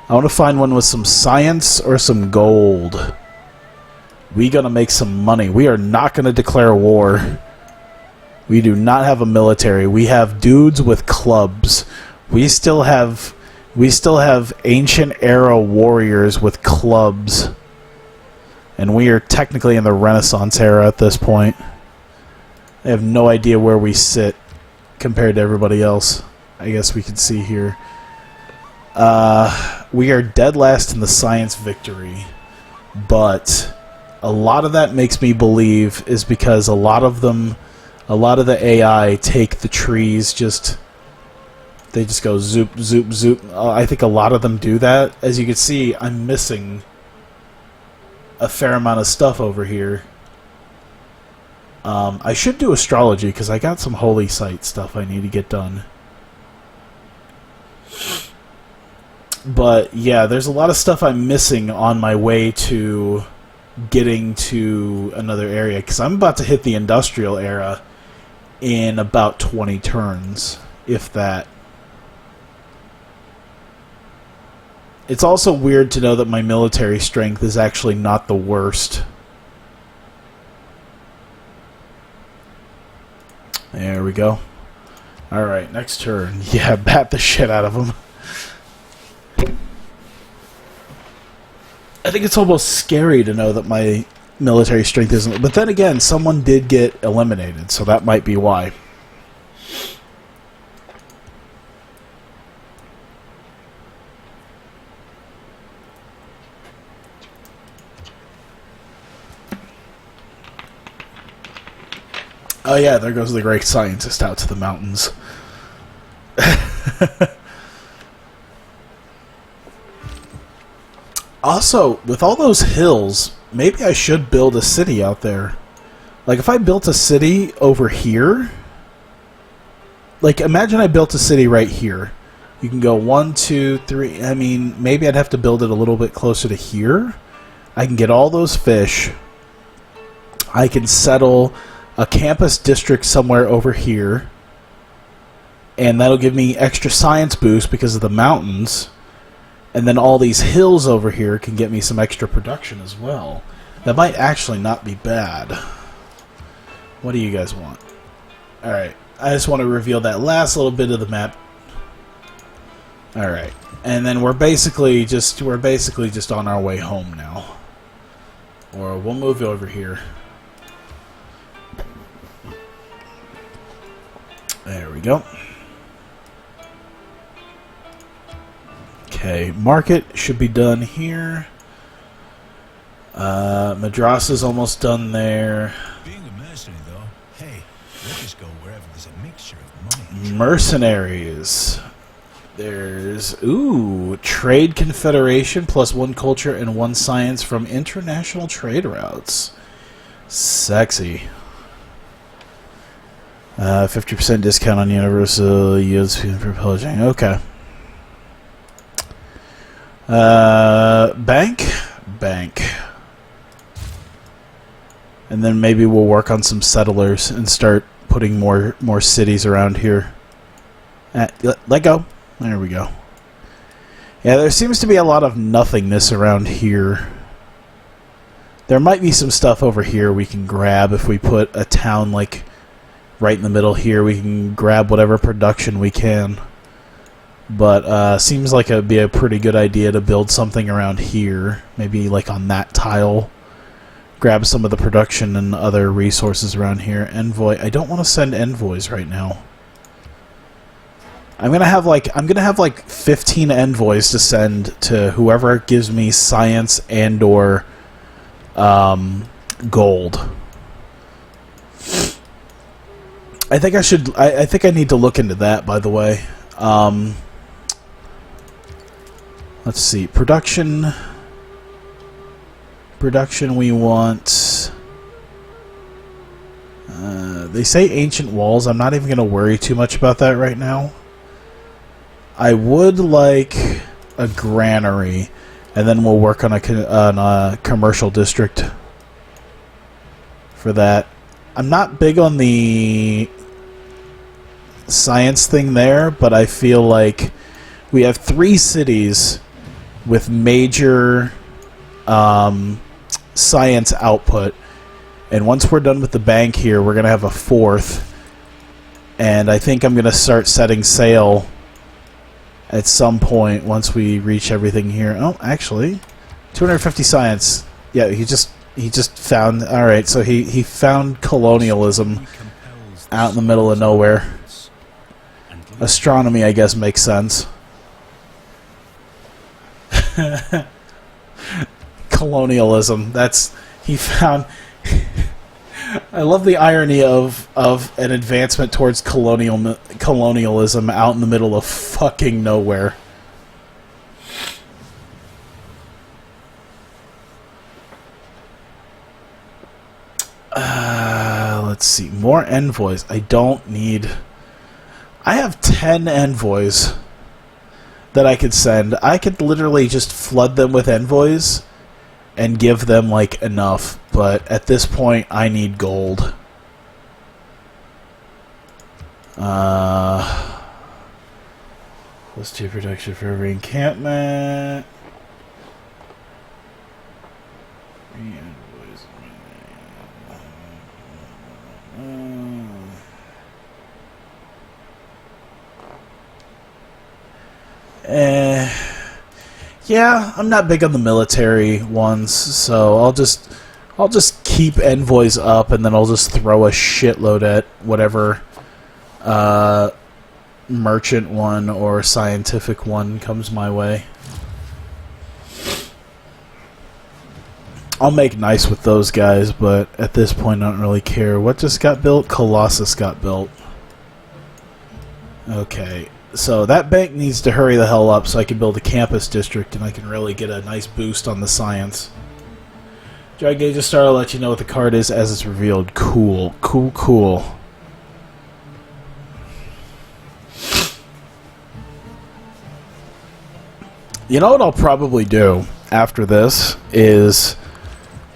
I want to find one with some science or some gold. We gotta make some money. We are not gonna declare war. We do not have a military. We have dudes with clubs. We still have ancient era warriors with clubs. And we are technically in the Renaissance era at this point. I have no idea where we sit compared to everybody else. I guess we can see here. We are dead last in the science victory. But a lot of that makes me believe is because a lot of the AI take the trees they just go zoop, zoop, zoop. I think a lot of them do that. As you can see, I'm missing a fair amount of stuff over here. I should do astrology, because I got some holy site stuff I need to get done. But, yeah, there's a lot of stuff I'm missing on my way to getting to another area, because I'm about to hit the industrial era in about 20 turns, if that. It's also weird to know that my military strength is actually not the worst. There we go. Alright, next turn. Yeah, bat the shit out of them. I think it's almost scary to know that my military strength isn't... But then again, someone did get eliminated, so that might be why. Oh yeah, there goes the great scientist out to the mountains. Also, with all those hills, maybe I should build a city out there. Like, if I built a city over here... Like, imagine I built a city right here. You can go 1, 2, 3... I mean, maybe I'd have to build it a little bit closer to here. I can get all those fish. I can settle a campus district somewhere over here. And that'll give me extra science boost because of the mountains. And then all these hills over here can get me some extra production as well. That might actually not be bad. What do you guys want? Alright, I just want to reveal that last little bit of the map. Alright, and then we're basically just on our way home now. Or we'll move over here. There we go. Okay, market should be done here. Madrasa's almost done there. Being a mercenary, though, hey, we'll just go wherever there's a mixture of money. Mercenaries. There's Trade Confederation plus 1 culture and 1 science from international trade routes. Sexy. 50% discount on universal yields for publishing. Okay. Bank. And then maybe we'll work on some settlers and start putting more cities around here. Let go. There we go. Yeah, there seems to be a lot of nothingness around here. There might be some stuff over here we can grab if we put a town like right in the middle here. We can grab whatever production we can. But seems like it would be a pretty good idea to build something around here. Maybe like on that tile. Grab some of the production and other resources around here. Envoy. I don't want to send envoys right now. I'm gonna have like 15 envoys to send to whoever gives me science and or gold. I think I should. I think I need to look into that. By the way, let's see. Production. We want. They say ancient walls. I'm not even gonna worry too much about that right now. I would like a granary, and then we'll work on a commercial district for that. I'm not big on the science thing there, but I feel like we have 3 cities with major science output, and once we're done with the bank here, we're going to have a 4th, and I think I'm going to start setting sail at some point once we reach everything here. Oh, actually, 250 science. Yeah, he just found. All right, so he found colonialism out in the middle of nowhere. Astronomy, I guess, makes sense. Colonialism. That's he found. I love the irony of an advancement towards colonialism out in the middle of fucking nowhere. Let's see. More envoys. I don't need... I have 10 envoys that I could send. I could literally just flood them with envoys and give them, like, enough. But at this point, I need gold. Let's do protection for every encampment. Yeah, I'm not big on the military ones, so I'll just keep envoys up, and then I'll just throw a shitload at whatever merchant one or scientific one comes my way. I'll make nice with those guys, but at this point I don't really care. What just got built? Colossus got built. Okay, so that bank needs to hurry the hell up so I can build a campus district and I can really get a nice boost on the science. Dragon Gate just started to let you know what the card is as it's revealed. Cool. Cool, cool. You know what I'll probably do after this is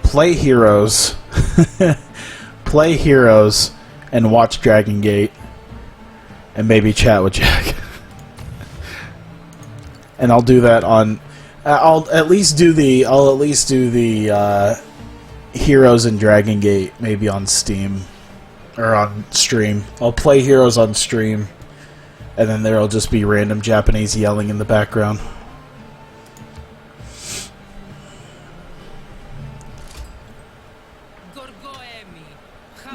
play Heroes. Play Heroes and watch Dragon Gate. And maybe chat with Jack. And I'll do that on... I'll at least do the Heroes and Dragon Gate maybe on Steam. Or on stream. I'll play Heroes on stream. And then there'll just be random Japanese yelling in the background.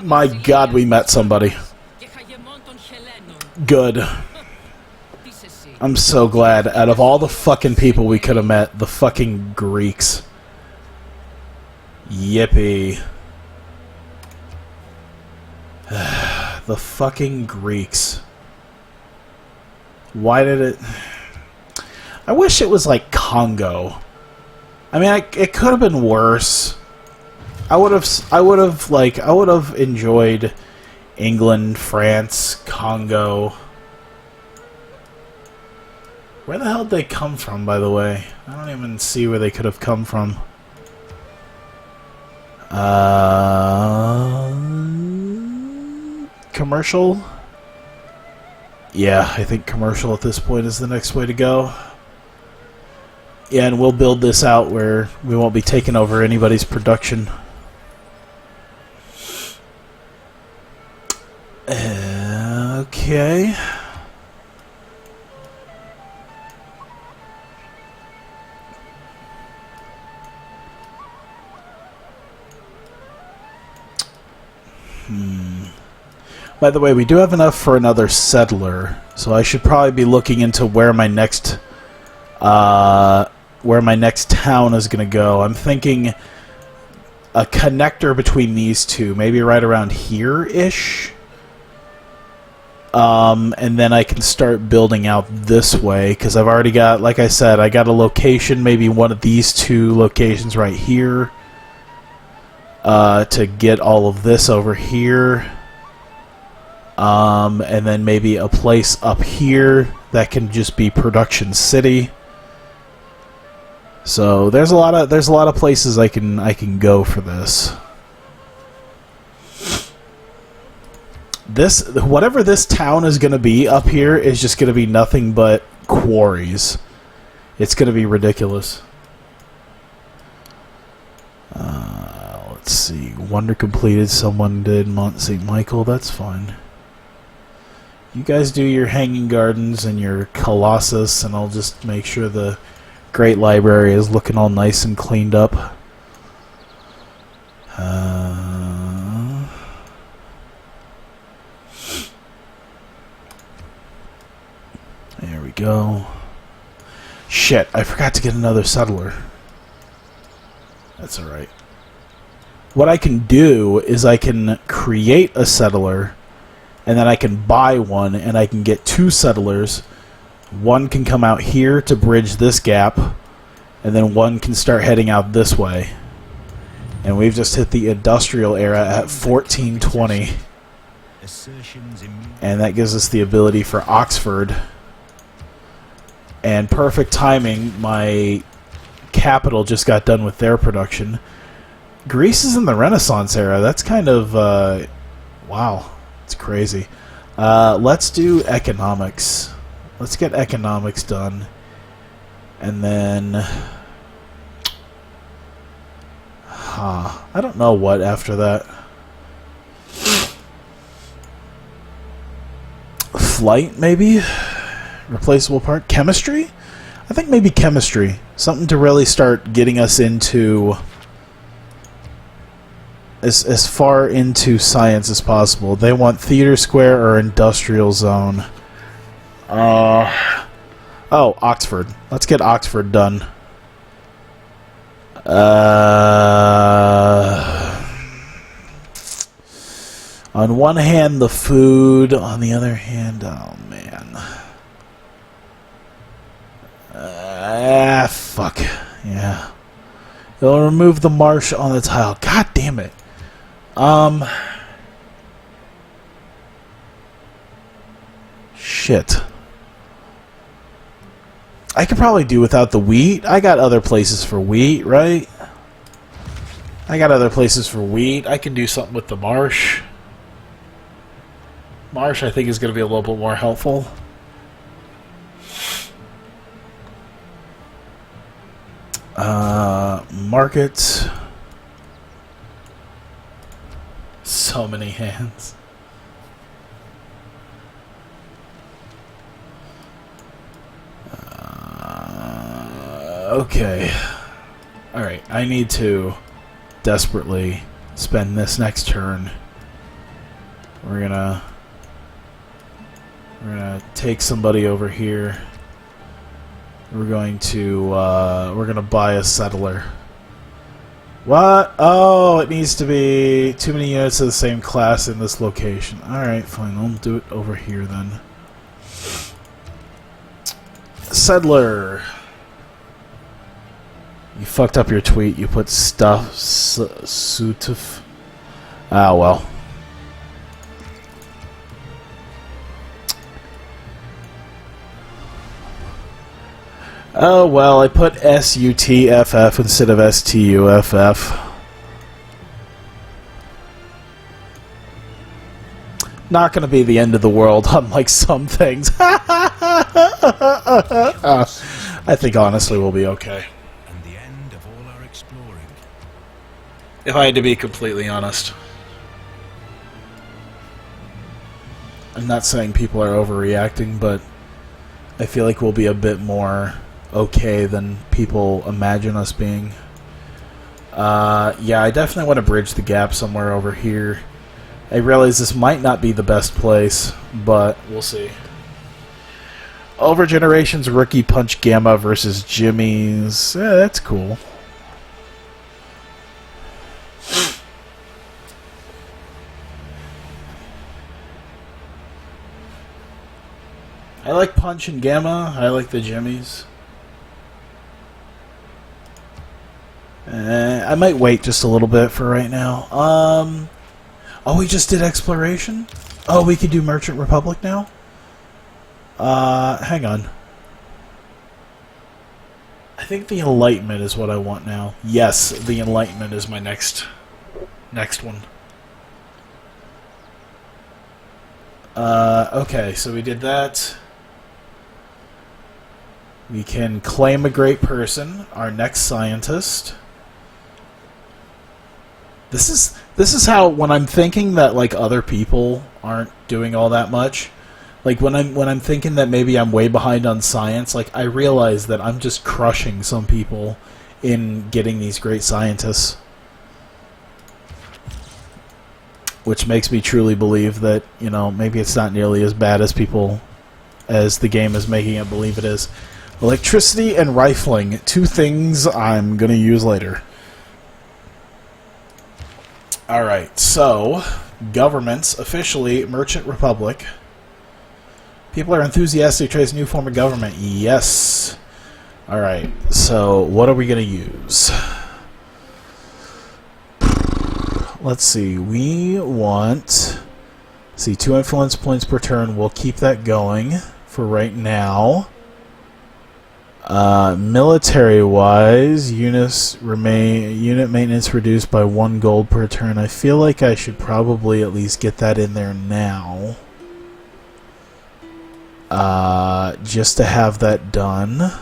My God, we met somebody. Good. I'm so glad. Out of all the fucking people we could have met, the fucking Greeks. Yippee. The fucking Greeks. Why did it... I wish it was like Congo. I mean, it could have been worse. I would have enjoyed England, France, Congo. Where the hell did they come from, by the way? I don't even see where they could have come from. Commercial? Yeah, I think commercial at this point is the next way to go. Yeah, and we'll build this out where we won't be taking over anybody's production. Okay. By the way, we do have enough for another settler, so I should probably be looking into where my next town is going to go. I'm thinking a connector between these two, maybe right around here-ish. And then I can start building out this way, because I've already got, like I said, I got a location, maybe one of these two locations right here, to get all of this over here. And then maybe a place up here that can just be production city. So there's a lot of places I can go for this. Whatever this town is going to be up here is just going to be nothing but quarries. It's going to be ridiculous. Let's see. Wonder completed. Someone did Mont St. Michael. That's fine. You guys do your Hanging Gardens and your Colossus, and I'll just make sure the Great Library is looking all nice and cleaned up. There we go. Shit, I forgot to get another settler. That's alright. What I can do is I can create a settler, and then I can buy one, and I can get two settlers. One can come out here to bridge this gap, and then one can start heading out this way. And we've just hit the industrial era at 1420. And that gives us the ability for Oxford. And perfect timing, my capital just got done with their production. Greece is in the Renaissance era. That's kind of... wow. It's crazy. Let's do economics. Let's get economics done. And then... I don't know what after that. Flight, maybe? Replaceable part? Chemistry? I think maybe chemistry. Something to really start getting us into... As far into science as possible. They want theater square or industrial zone. Oh, Oxford. Let's get Oxford done. On one hand, the food. On the other hand, oh man. Fuck. Yeah. It'll remove the marsh on the tile. God damn it. Shit. I could probably do without the wheat. I got other places for wheat, right? I got other places for wheat. I can do something with the marsh. Marsh, I think, is going to be a little bit more helpful. Market. So many hands. Okay. Alright, I need to desperately spend this next turn. We're gonna take somebody over here. We're gonna buy a settler. What? Oh, it needs to be too many units of the same class in this location. Alright, fine. I'll do it over here then. Settler. You fucked up your tweet. You put stuff. Sutuf. Ah, well. Oh, well, I put SUTFF instead of STUFF. Not going to be the end of the world, unlike some things. I think, honestly, we'll be okay. And the end of all our exploring. If I had to be completely honest. I'm not saying people are overreacting, but I feel like we'll be a bit more okay than people imagine us being. Yeah, I definitely want to bridge the gap somewhere over here. I realize this might not be the best place, but we'll see. Over Generations Rookie Punch Gamma versus Jimmy's. That's cool. I like Punch and Gamma. I like the Jimmys. I might wait just a little bit for right now. Oh, we just did Exploration? Oh, we could do Merchant Republic now? Hang on. I think the Enlightenment is what I want now. Yes, the Enlightenment is my next one. Okay, so we did that. We can claim a great person, our next scientist. This is how, when I'm thinking that like other people aren't doing all that much, like when I'm thinking that maybe I'm way behind on science, like I realize that I'm just crushing some people in getting these great scientists. Which makes me truly believe that, you know, maybe it's not nearly as bad as the game is making it believe it is. Electricity and rifling, two things I'm gonna use later. Alright, so, governments, officially, Merchant Republic. People are enthusiastic to try this new form of government. Yes. Alright, so, what are we going to use? Let's see, we want... see, 2 influence points per turn. We'll keep that going for right now. Military-wise, unit maintenance reduced by 1 gold per turn. I feel like I should probably at least get that in there now. Just to have that done.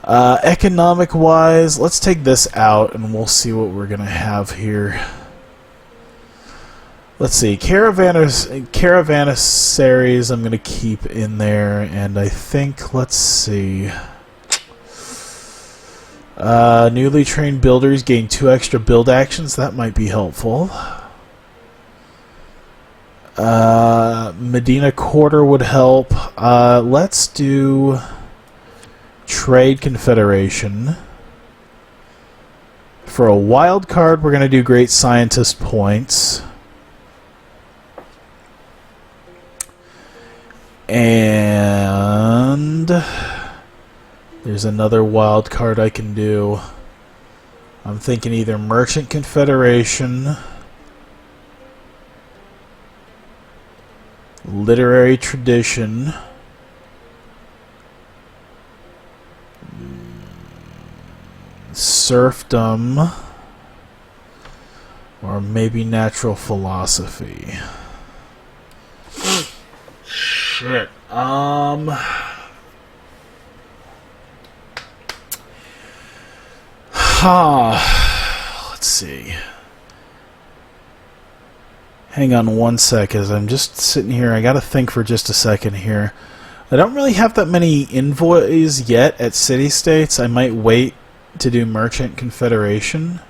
Economic-wise, let's take this out and we'll see what we're going to have here. Let's see, Caravansaries I'm going to keep in there, and I think, let's see... newly trained builders gain 2 extra build actions, that might be helpful. Medina Quarter would help. Let's do Trade Confederation. For a wild card, we're going to do Great Scientist points. And There's another wild card I can do. I'm thinking either Merchant Confederation, Literary Tradition, Serfdom, or maybe Natural Philosophy. Shit. Let's see. Hang on one sec, as I'm just sitting here. I gotta think for just a second here. I don't really have that many envoys yet at city-states. I might wait to do Merchant Confederation.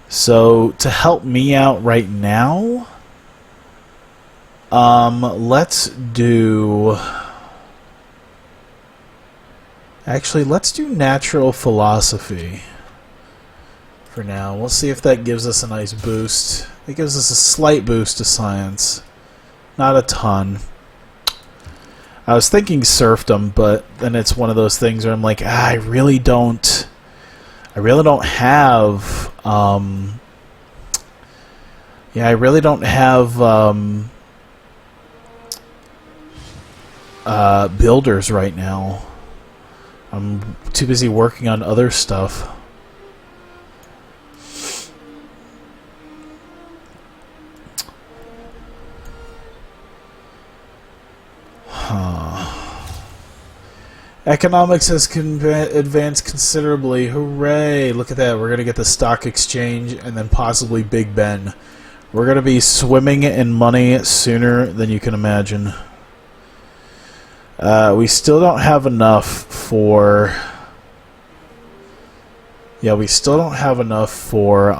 So, to help me out right now, let's do... Actually, let's do Natural Philosophy for now. We'll see if that gives us a nice boost. It gives us a slight boost to science. Not a ton. I was thinking serfdom, but then it's one of those things where I'm like, I really don't have, builders right now. I'm too busy working on other stuff. Economics has advanced considerably. Hooray! Look at that. We're going to get the stock exchange and then possibly Big Ben. We're going to be swimming in money sooner than you can imagine. We still don't have enough for... Yeah, we still don't have enough for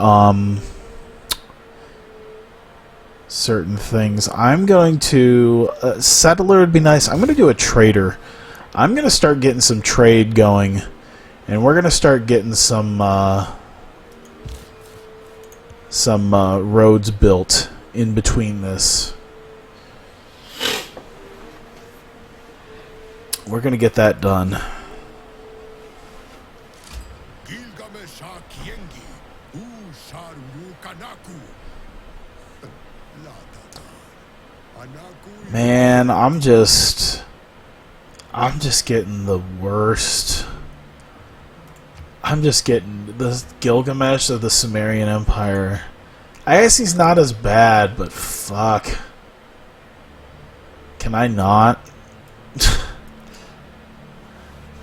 certain things. I'm going to... settler would be nice. I'm going to do a trader. I'm going to start getting some trade going. And we're going to start getting some roads built in between this. We're going to get that done. Man, I'm just getting the worst. I'm just getting the Gilgamesh of the Sumerian Empire. I guess he's not as bad, but fuck. Can I not?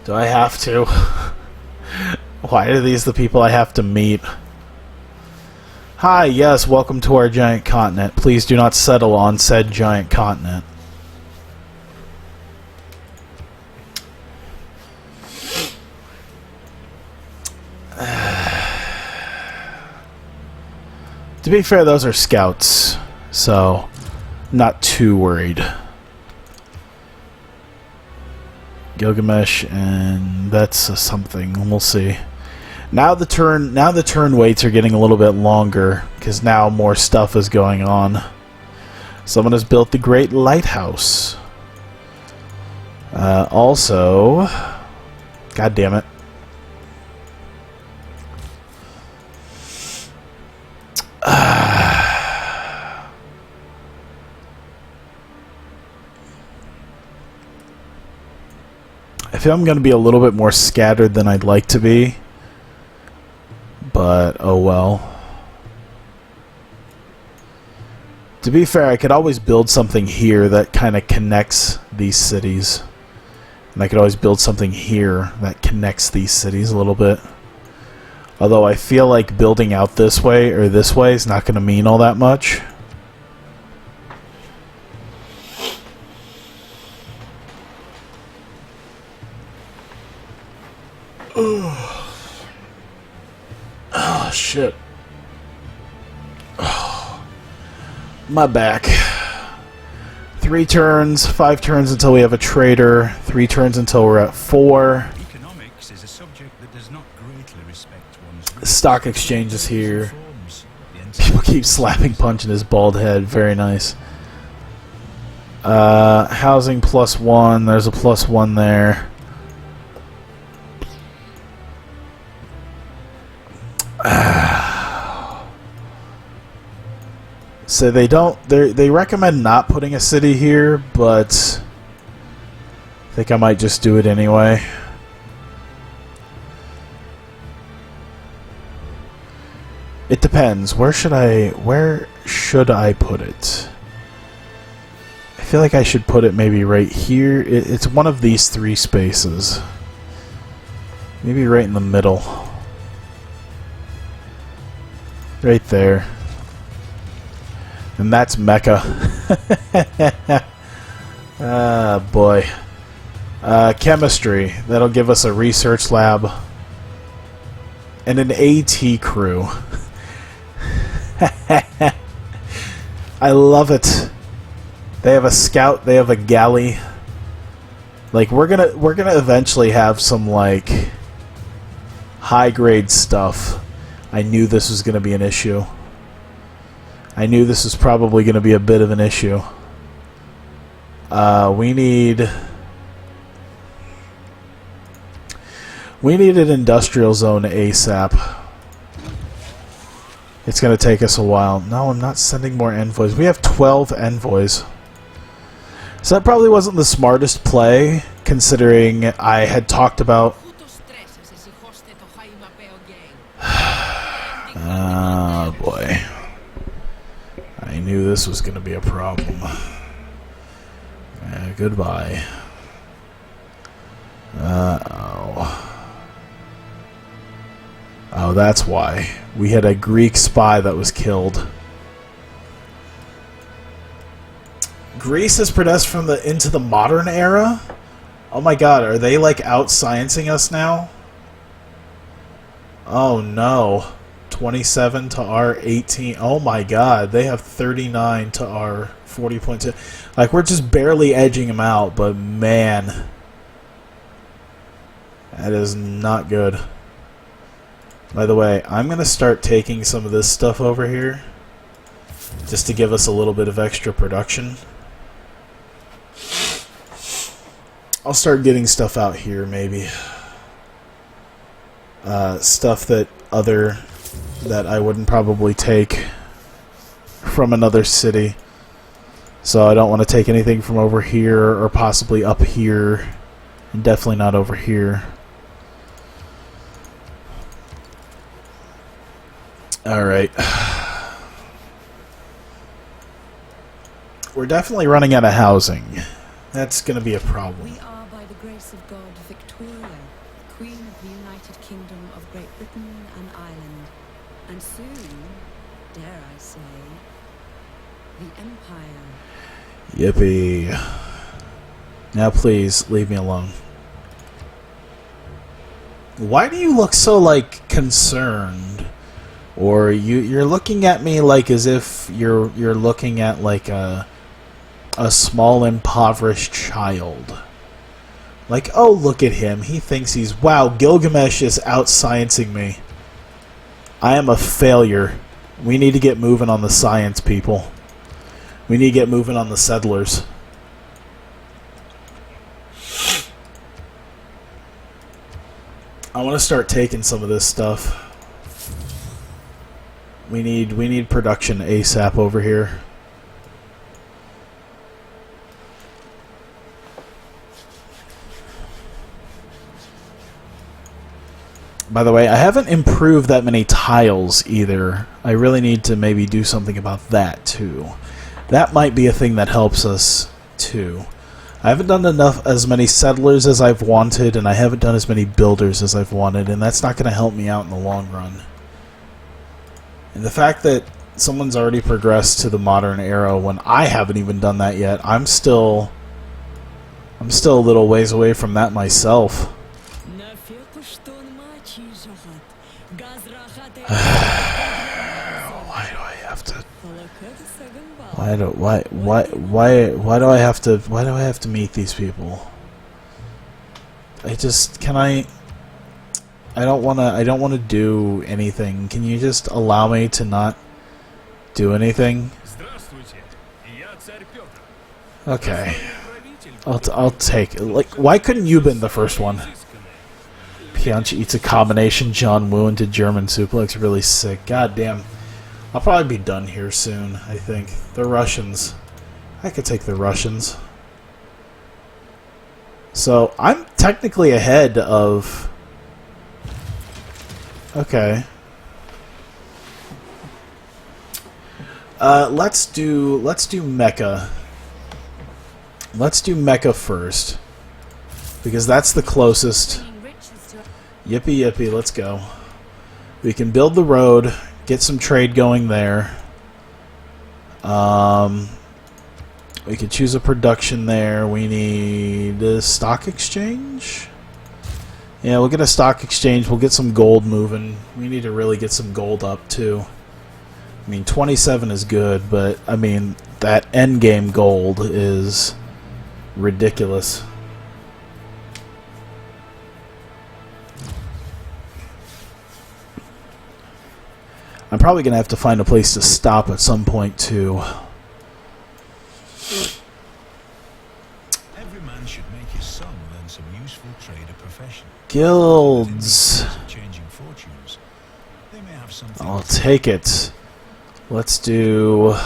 Do I have to? Why are these the people I have to meet? Hi, yes, welcome to our giant continent. Please do not settle on said giant continent. To be fair, those are scouts, so not too worried. Gilgamesh, and that's something. We'll see. Now the turn waits are getting a little bit longer because now more stuff is going on. Someone has built the Great Lighthouse. Also, God damn it. I feel I'm going to be a little bit more scattered than I'd like to be. But, oh well. To be fair, I could always build something here that kind of connects these cities. And I could always build something here that connects these cities a little bit. Although I feel like building out this way or this way is not going to mean all that much. Oh, shit. Oh, my back. 3 turns, 5 turns until we have a trader, 3 turns until we're at 4. Economics is a subject that does not greatly respect one's The stock exchange is here. People keep slapping punching his bald head. Very nice. Housing +1. There's a +1 there. So they recommend not putting a city here, but I think I might just do it anyway. It depends. Where should I put it? I feel like I should put it maybe right here. It's one of these three spaces. Maybe right in the middle. Right there. And that's Mecca. Ah, boy. Chemistry. That'll give us a research lab. And an AT crew. I love it. They have a scout, they have a galley. Like we're gonna eventually have some like high grade stuff. I knew this was gonna be an issue. I knew this was probably gonna be a bit of an issue. We need an industrial zone ASAP. It's going to take us a while. No, I'm not sending more envoys. We have 12 envoys. So that probably wasn't the smartest play, considering I had talked about... Oh, boy. I knew this was going to be a problem. Goodbye. Uh-oh. Oh, that's why. We had a Greek spy that was killed. Greece has progressed from into the modern era? Oh my god, are they like out-sciencing us now? Oh no. 27 to our 18. Oh my god, they have 39 to our 40.2. Like, we're just barely edging them out, but man. That is not good. By the way, I'm going to start taking some of this stuff over here just to give us a little bit of extra production. I'll start getting stuff out here, maybe. Stuff that I wouldn't probably take from another city. So I don't want to take anything from over here or possibly up here, and definitely not over here. Alright. We're definitely running out of housing. That's going to be a problem. We are, by the grace of God, Victoria, Queen of the United Kingdom of Great Britain and Ireland. And soon, dare I say, the Empire. Yippee. Now please, leave me alone. Why do you look so, like, concerned? Or you're looking at me like as if you're looking at like a small impoverished child. Like, oh, look at him. He thinks he's... Wow, Gilgamesh is out-sciencing me. I am a failure. We need to get moving on the science, people. We need to get moving on the settlers. I want to start taking some of this stuff. We need production ASAP over here. By the way, I haven't improved that many tiles either. I really need to maybe do something about that too. That might be a thing that helps us too. I haven't done as many settlers as I've wanted, and I haven't done as many builders as I've wanted, and that's not going to help me out in the long run. And the fact that someone's already progressed to the modern era when I haven't even done that yet, I'm still a little ways away from that myself. Why do I have to? Why do I have to meet these people? I don't want to do anything. Can you just allow me to not do anything? Okay. I'll take it. Like, why couldn't you been the first one? Pianch eats a combination John Woo into German suplex. Really sick. God damn. I'll probably be done here soon, I think. The Russians. I could take the Russians. So, I'm technically ahead of... Okay. Let's do Mecca. Let's do Mecca first. Because that's the closest. Yippee yippee, let's go. We can build the road, get some trade going there. We could choose a production there. We need a stock exchange. Yeah, we'll get a stock exchange. We'll get some gold moving. We need to really get some gold up too. I mean, 27 is good, but I mean that endgame gold is ridiculous. I'm probably going to have to find a place to stop at some point, too. Every man should make his son learn some useful trade or profession. Guilds. Changing fortunes. They may have something. I'll take it. Let's do...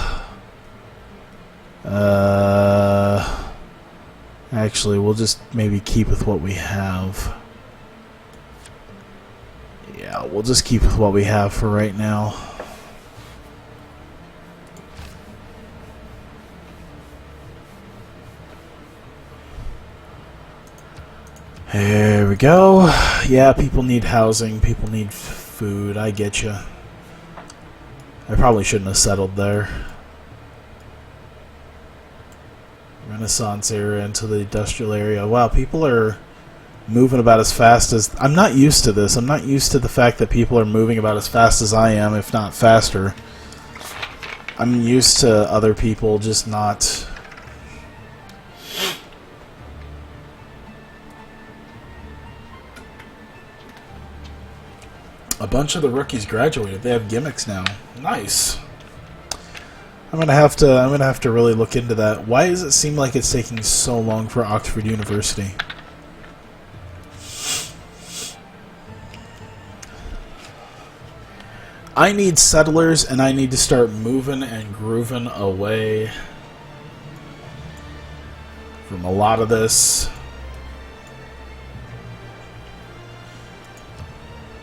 Actually, we'll just maybe keep with what we have. Yeah, we'll just keep with what we have for right now. There we go. Yeah, people need housing. People need food. I get you. I probably shouldn't have settled there. Renaissance era into the industrial area. Wow, people are moving about as fast as... I'm not used to this. I'm not used to the fact that people are moving about as fast as I am, if not faster. I'm used to other people just not... A bunch of the rookies graduated. They have gimmicks now. Nice. I'm gonna have to really look into that. Why does it seem like it's taking so long for Oxford University? I need settlers, and I need to start moving and grooving away from a lot of this.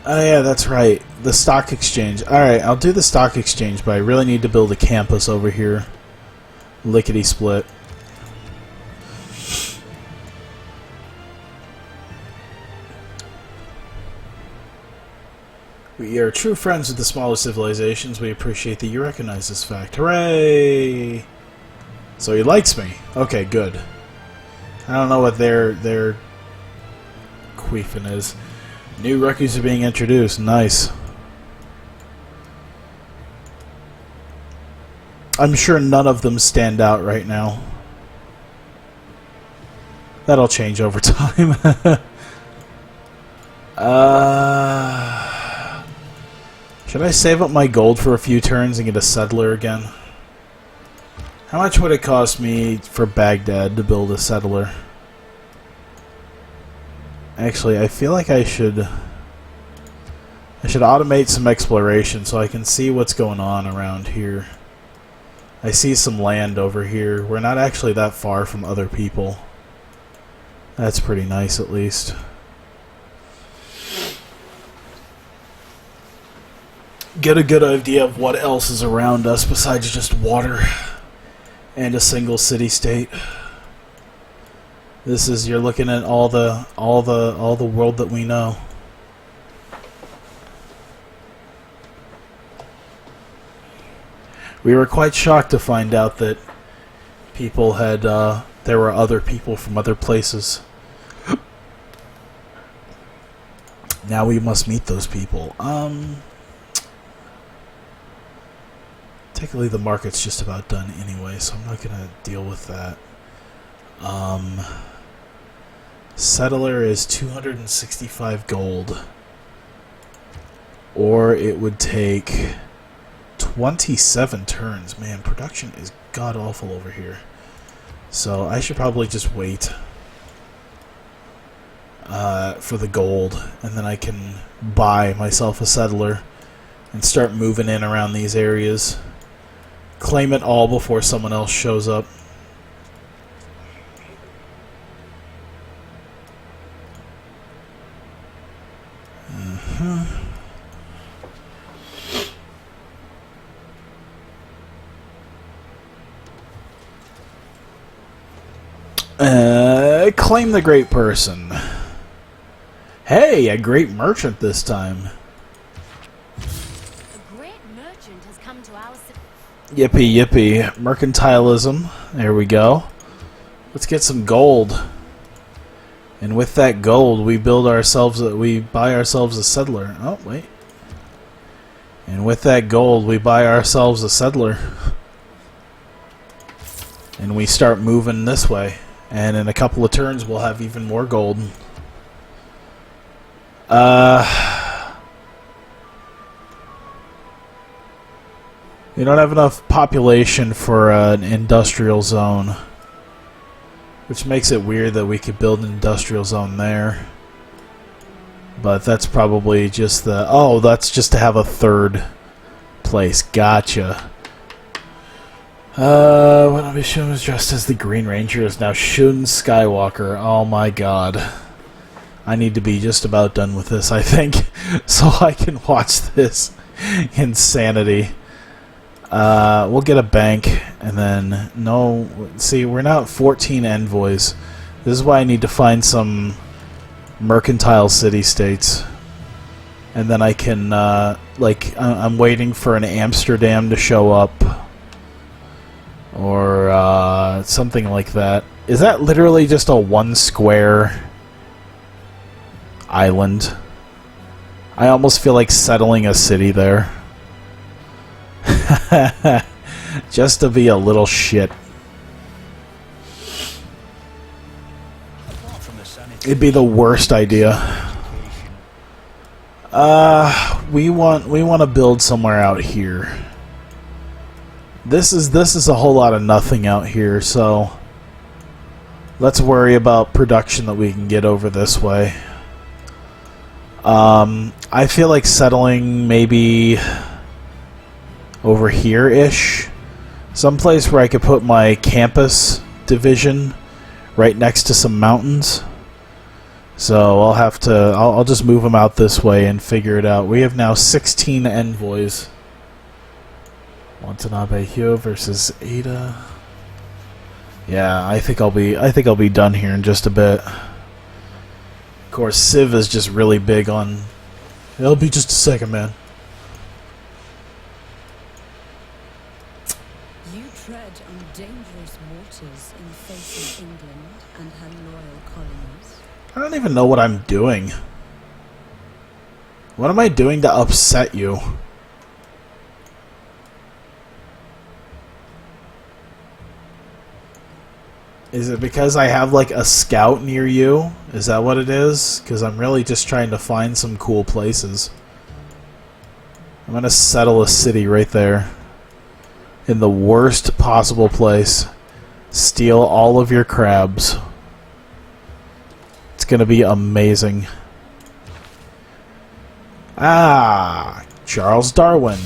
Oh yeah, that's right. The stock exchange. Alright, I'll do the stock exchange, but I really need to build a campus over here. Lickety split. We are true friends with the smaller civilizations. We appreciate that you recognize this fact. Hooray! So he likes me. Okay, good. I don't know what their queefing is. New rookies are being introduced. Nice. I'm sure none of them stand out right now. That'll change over time. Should I save up my gold for a few turns and get a settler again? How much would it cost me for Baghdad to build a settler? Actually, I feel like I should automate some exploration so I can see what's going on around here. I see some land over here. We're not actually that far from other people. That's pretty nice, at least. Get a good idea of what else is around us besides just water and a single city-state. This is, you're looking at all the world that we know. We were quite shocked to find out that people had there were other people from other places. Now we must meet those people. Technically the market's just about done anyway, so I'm not gonna deal with that. Settler is 265 gold. Or it would take 27 turns. Man, production is god-awful over here. So I should probably just wait for the gold, and then I can buy myself a settler and start moving in around these areas. Claim it all before someone else shows up. Claim the great person. Hey, a great merchant this time. A great merchant has come to our city. Yippee yippee. Mercantilism. There we go. Let's get some gold. And with that gold, we buy ourselves a settler. Oh, wait. And with that gold, we buy ourselves a settler. And we start moving this way. And in a couple of turns, we'll have even more gold. We don't have enough population for an industrial zone. Which makes it weird that we could build an industrial zone there. But that's probably just the... Oh, that's just to have a third place. Gotcha. When Abishun was dressed as the Green Ranger is now Shun Skywalker. Oh my god. I need to be just about done with this, I think. So I can watch this insanity. We'll get a bank, and then... No, see, we're now at 14 envoys. This is why I need to find some mercantile city-states. And then I can, I'm waiting for an Amsterdam to show up. Or, something like that. Is that literally just a one-square island? I almost feel like settling a city there. Just to be a little shit. It'd be the worst idea. We want to build somewhere out here. This is a whole lot of nothing out here, so let's worry about production that we can get over this way. I feel like settling maybe over here-ish. Someplace where I could put my campus division right next to some mountains. So I'll just move them out this way and figure it out. We have now 16 envoys. Watanabe Hyo versus Ada. Yeah, I think I'll be done here in just a bit. Of course, Civ is just really big on... It'll be just a second, man. You tread on dangerous waters in facing England and her loyal colonies. I don't even know what I'm doing. What am I doing to upset you? Is it because I have, like, a scout near you? Is that what it is? Because I'm really just trying to find some cool places. I'm gonna settle a city right there. In the worst possible place. Steal all of your crabs. It's gonna be amazing. Ah! Charles Darwin.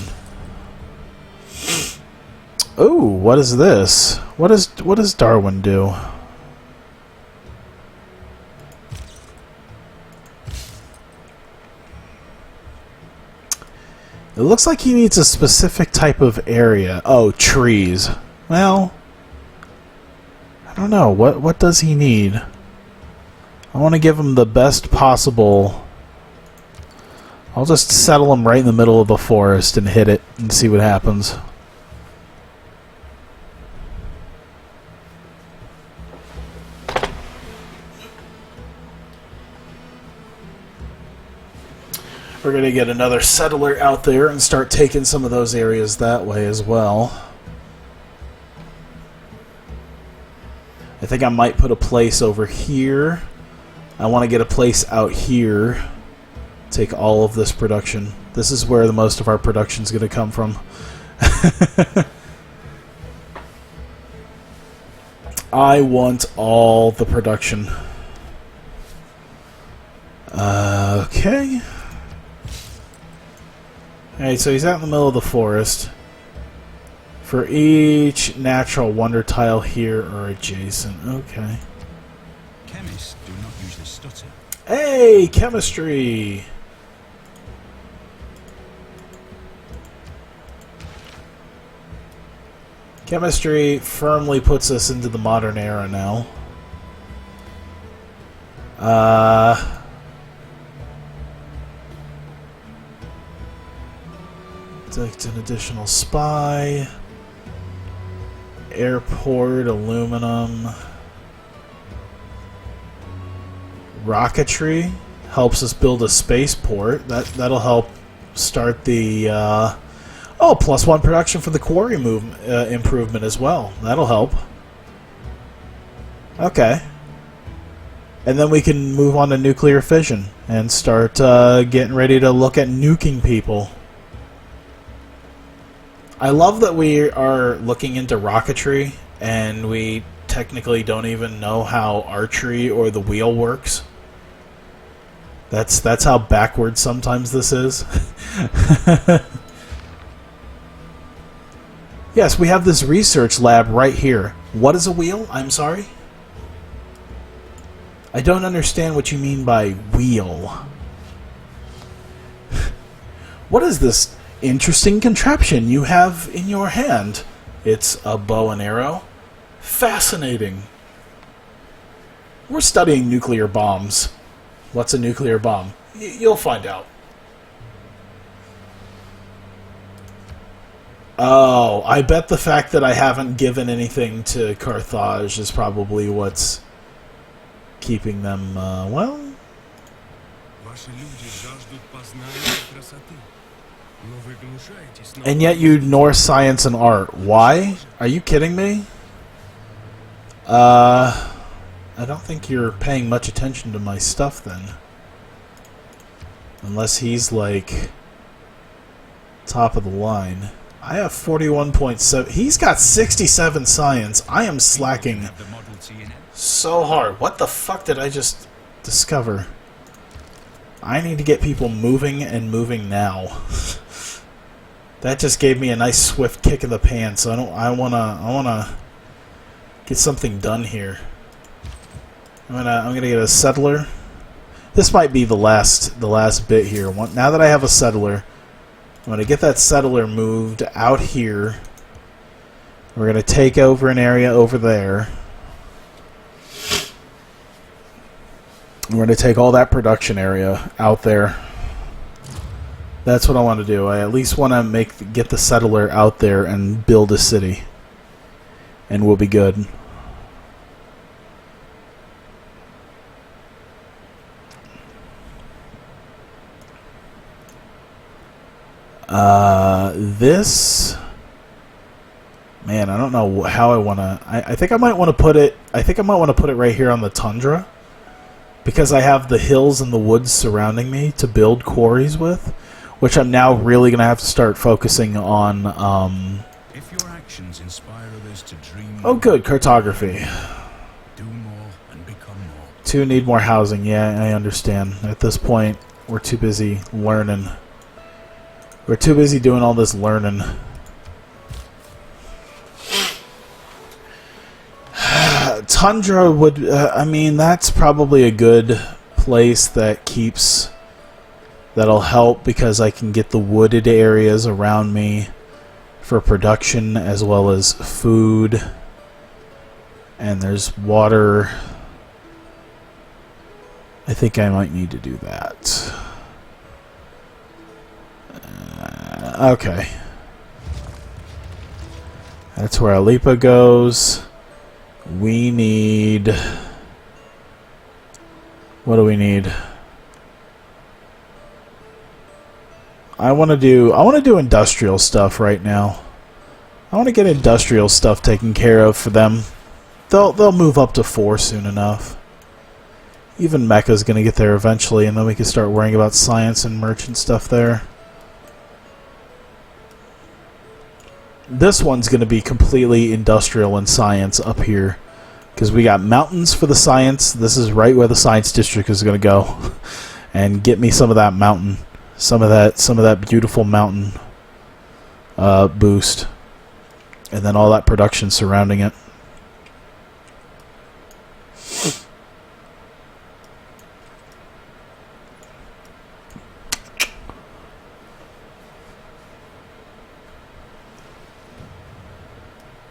Ooh, what is this? What does Darwin do? It looks like he needs a specific type of area. Oh, trees. Well, I don't know. What does he need? I want to give him the best possible... I'll just settle him right in the middle of the forest and hit it and see what happens. We're going to get another settler out there and start taking some of those areas that way as well. I think I might put a place over here. I want to get a place out here. Take all of this production. This is where the most of our production is going to come from. I want all the production. Okay. Alright, so he's out in the middle of the forest. For each natural wonder tile here or adjacent. Okay. Chemists do not usually stutter. Hey, chemistry! Chemistry firmly puts us into the modern era now. It's an additional spy. Airport, aluminum. Rocketry helps us build a spaceport. That'll help start the +1 production for the quarry improvement as well. That'll help. Okay. And then we can move on to nuclear fission and start getting ready to look at nuking people. I love that we are looking into rocketry and we technically don't even know how archery or the wheel works. That's how backwards sometimes this is. Yes, we have this research lab right here. What is a wheel? I'm sorry? I don't understand what you mean by wheel. What is this interesting contraption you have in your hand? It's a bow and arrow? Fascinating. We're studying nuclear bombs. What's a nuclear bomb? You'll find out. Oh, I bet the fact that I haven't given anything to Carthage is probably what's keeping them, well... And yet you ignore science and art. Why? Are you kidding me? I don't think you're paying much attention to my stuff then. Unless he's like top of the line. I have 41.7. He's got 67 science. I am slacking so hard. What the fuck did I just discover? I need to get people moving and moving now. That just gave me a nice swift kick in the pants. So I wanna get something done here. I'm gonna get a settler. This might be the last bit here. Now that I have a settler, I'm gonna get that settler moved out here. We're gonna take over an area over there. We're gonna take all that production area out there. That's what I want to do. I at least want to get the settler out there and build a city, and we'll be good. This, man, I don't know how I want to. I think I might want to put it. I think I might want to put it right here on the tundra, because I have the hills and the woods surrounding me to build quarries with, which I'm now really going to have to start focusing on. If your actions inspire others to dream. Oh, good, cartography. Do more and become more. 2 need more housing. Yeah, I understand. At this point, we're too busy learning. We're too busy doing all this learning. Tundra would, I mean, that's probably a good place that'll help, because I can get the wooded areas around me for production as well as food. And there's water. I think I might need to do that. Okay. That's where Alipa goes. We need... What do we need? I want to do industrial stuff right now. I want to get industrial stuff taken care of for them. They'll move up to 4 soon enough. Even Mecca's going to get there eventually, and then we can start worrying about science and merchant stuff there. This one's going to be completely industrial and science up here, because we got mountains for the science. This is right where the science district is going to go, and get me some of that mountain some of that beautiful mountain boost, and then all that production surrounding it.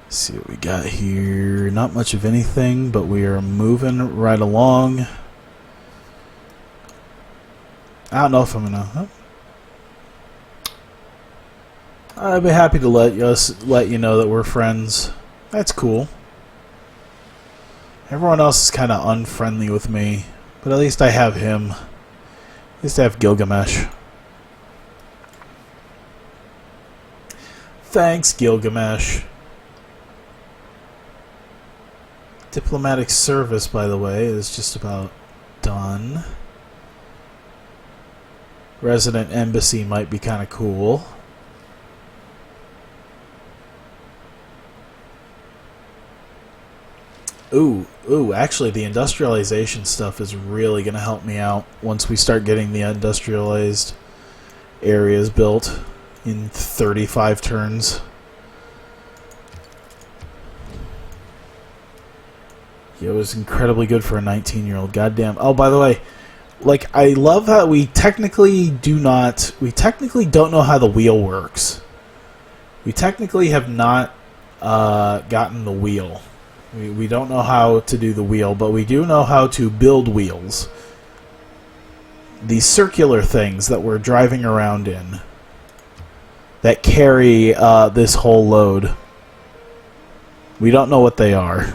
See what we got here. Not much of anything, but we are moving right along. I don't know if I'm gonna. I'd be happy to let you know that we're friends. That's cool. Everyone else is kind of unfriendly with me, but at least I have him. At least I have Gilgamesh. Thanks, Gilgamesh. Diplomatic service, by the way, is just about done. Resident embassy might be kind of cool. Ooh, actually the industrialization stuff is really going to help me out once we start getting the industrialized areas built in 35 turns. It was incredibly good for a 19-year-old. Goddamn. Oh, by the way, like, I love how we technically don't know how the wheel works. We technically have not gotten the wheel. We don't know how to do the wheel, but we do know how to build wheels. These circular things that we're driving around in that carry this whole load. We don't know what they are.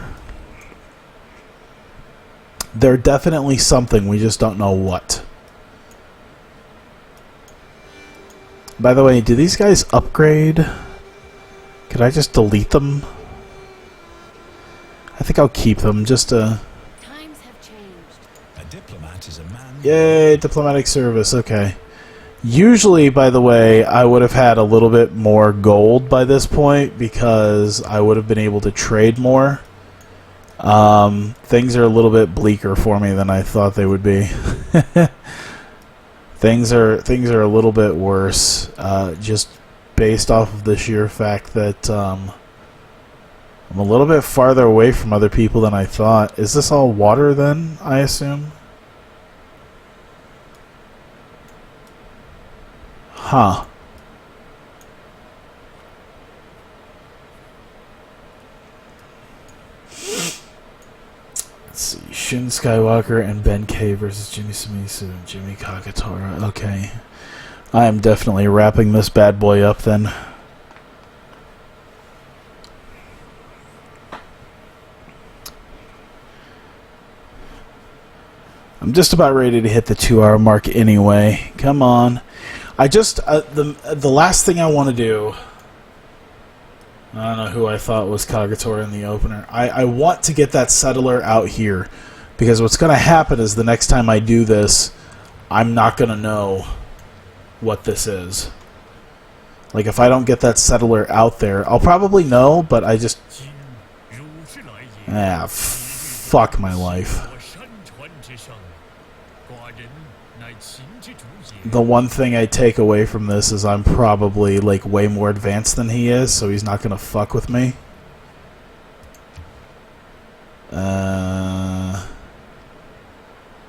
They're definitely something, we just don't know what. By the way, do these guys upgrade? Could I just delete them? I think I'll keep them just to... Times have changed. A diplomat is a man... Yay, diplomatic service, okay. Usually, by the way, I would have had a little bit more gold by this point because I would have been able to trade more. Things are a little bit bleaker for me than I thought they would be. Things are a little bit worse, just based off of the sheer fact that I'm a little bit farther away from other people than I thought. Is this all water then, I assume? Huh. Let's see. Shin Skywalker and Ben K versus Jimmy Samisu and Jimmy Kakatora. Okay. I am definitely wrapping this bad boy up then. I'm just about ready to hit the 2-hour mark anyway. Come on. I just... the last thing I want to do... I don't know who I thought was Kagatora in the opener. I want to get that settler out here. Because what's going to happen is the next time I do this, I'm not going to know what this is. Like, if I don't get that settler out there, I'll probably know, but I just... fuck my life. The one thing I take away from this is I'm probably, like, way more advanced than he is, so he's not gonna fuck with me.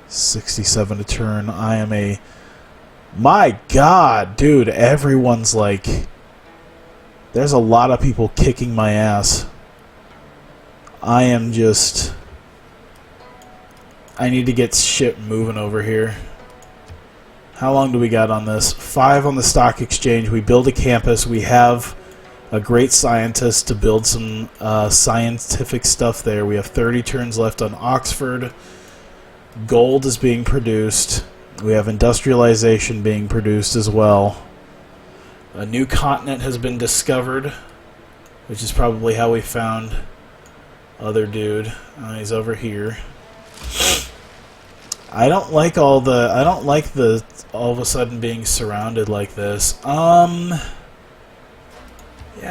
67 to turn. I am a... My god, dude, everyone's like... There's a lot of people kicking my ass. I am just... I need to get shit moving over here. How long do we got on this? 5 on the stock exchange. We build a campus. We have a great scientist to build some scientific stuff there. We have 30 turns left on Oxford. Gold is being produced. We have industrialization being produced as well. A new continent has been discovered, which is probably how we found other dude. He's over here. I don't like all the all of a sudden being surrounded like this. Yeah,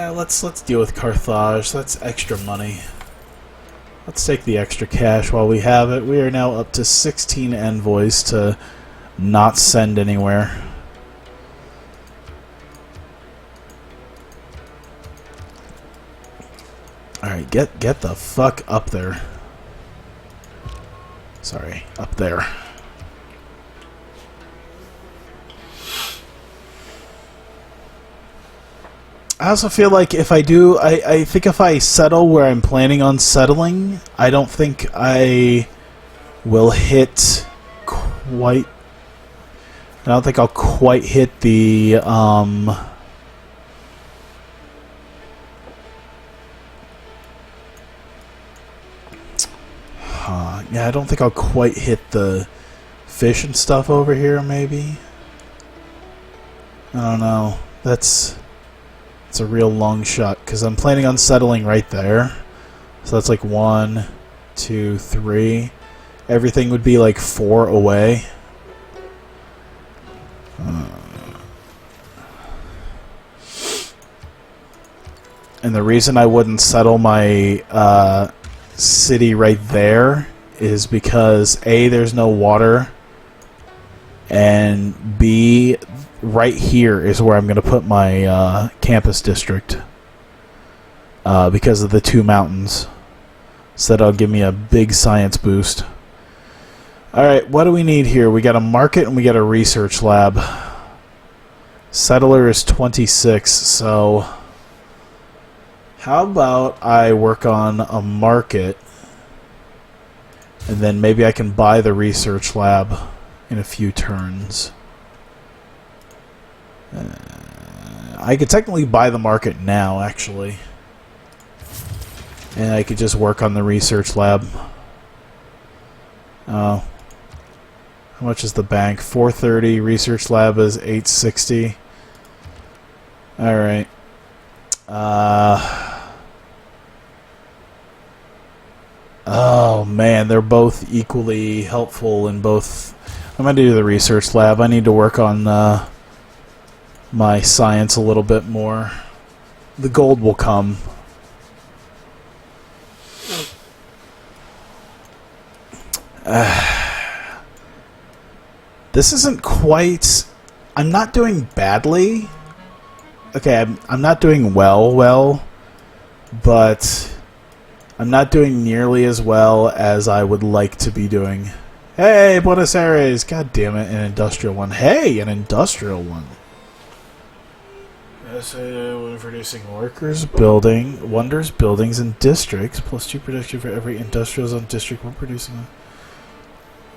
let's deal with Carthage. That's extra money. Let's take the extra cash while we have it. We are now up to 16 envoys to not send anywhere. Alright, get the fuck up there. Sorry, up there. I also feel like if I do, I think if I settle where I'm planning on settling, I don't think I will hit quite... I don't think I'll quite hit the, yeah, I don't think I'll quite hit the fish and stuff over here, maybe. I don't know. It's a real long shot, because I'm planning on settling right there. So that's like 1, 2, 3. Everything would be like 4 away. And the reason I wouldn't settle my city right there is because A, there's no water, and B, right here is where I'm going to put my campus district because of the 2 mountains. So that'll give me a big science boost. Alright, what do we need here? We got a market and we got a research lab. Settler is 26, so how about I work on a market and then maybe I can buy the research lab in a few turns. I could technically buy the market now, actually. And I could just work on the research lab. Oh. How much is the bank? 430. Research lab is 860. Alright. Oh, man. They're both equally helpful in both. I'm going to do the research lab. I need to work on my science a little bit more. The gold will come. This isn't quite... I'm not doing badly. Okay, I'm not doing well, but I'm not doing nearly as well as I would like to be doing. Hey, Buenos Aires! God damn it, an industrial one. Hey, an industrial one. When producing workers, building, wonders, buildings, and districts, +2 production for every industrial zone district when producing one.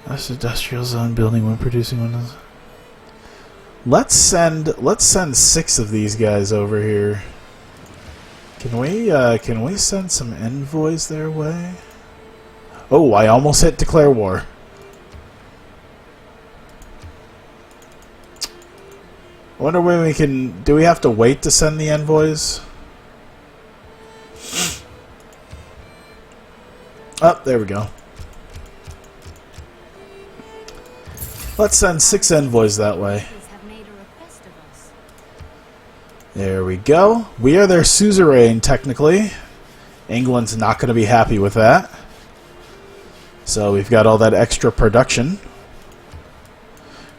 That's industrial zone building when producing one. Let's send 6 of these guys over here. Can we send some envoys their way? Oh, I almost hit declare war. I wonder when we can... Do we have to wait to send the envoys? Oh, there we go. Let's send 6 envoys that way. There we go. We are their suzerain, technically. England's not going to be happy with that. So we've got all that extra production.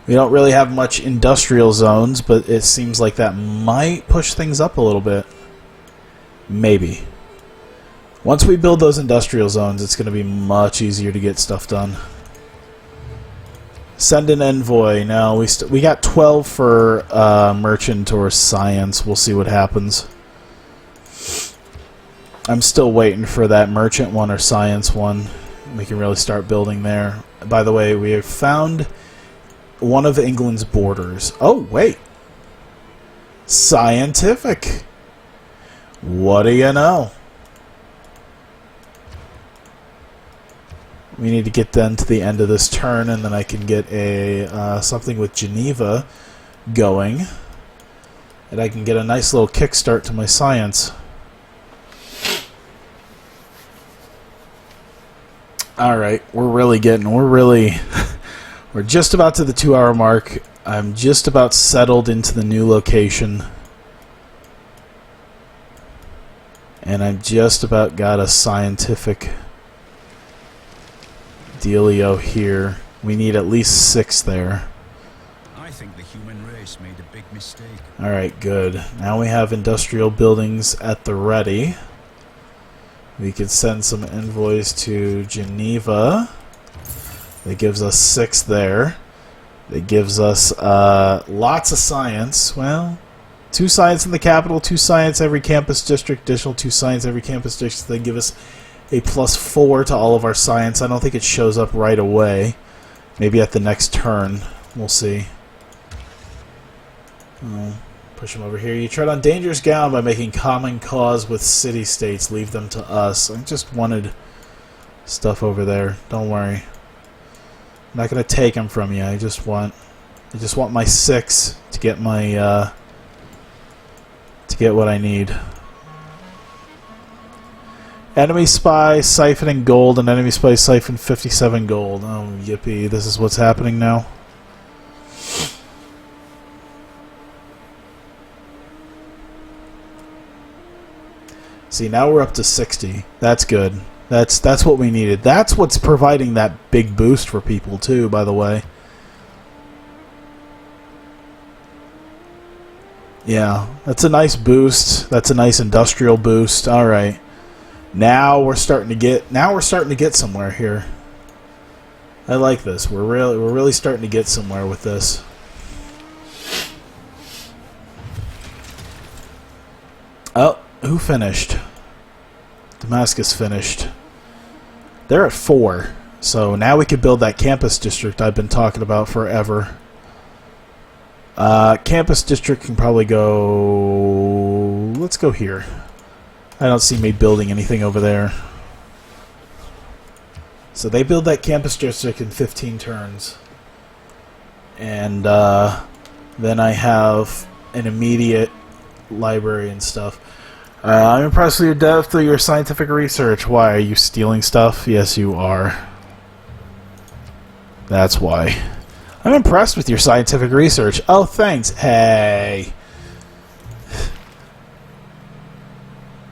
We don't really have much industrial zones, but it seems like that might push things up a little bit. Maybe. Once we build those industrial zones, it's going to be much easier to get stuff done. Send an envoy. No, we got 12 for merchant or science. We'll see what happens. I'm still waiting for that merchant one or science one. We can really start building there. By the way, we have found one of England's borders. Oh, wait. Scientific. What do you know? We need to get then to the end of this turn, and then I can get a something with Geneva going. And I can get a nice little kickstart to my science. Alright, we're just about to the 2-hour mark. I'm just about settled into the new location. And I've just about got a scientific dealio here. We need at least 6 there. I think the human race made a big mistake. Alright, good. Now we have industrial buildings at the ready. We could send some envoys to Geneva. That gives us 6 there. That gives us lots of science. Well, 2 science in the capital, 2 science every campus district, additional 2 science every campus district. They give us a +4 to all of our science. I don't think it shows up right away. Maybe at the next turn. We'll see. Oh, push them over here. You tread on dangerous ground by making common cause with city-states. Leave them to us. I just wanted stuff over there. Don't worry. I'm not going to take them from you. I just want my 6 to get my to get what I need. Enemy spy siphoning gold, and enemy spy siphon 57 gold. Oh, yippee. This is what's happening now. See, now we're up to 60. That's good. That's what we needed. That's what's providing that big boost for people too, by the way. Yeah, that's a nice boost. That's a nice industrial boost. All right. Now we're starting to get somewhere here. I like this. We're really starting to get somewhere with this. Oh, who finished? Damascus finished. They're at 4. So now we can build that campus district I've been talking about forever. Campus district can probably go... Let's go here. I don't see me building anything over there. So they build that campus district in 15 turns. And then I have an immediate library and stuff. I'm impressed with your depth of your scientific research. Why? Are you stealing stuff? Yes, you are. That's why. I'm impressed with your scientific research. Oh, thanks. Hey.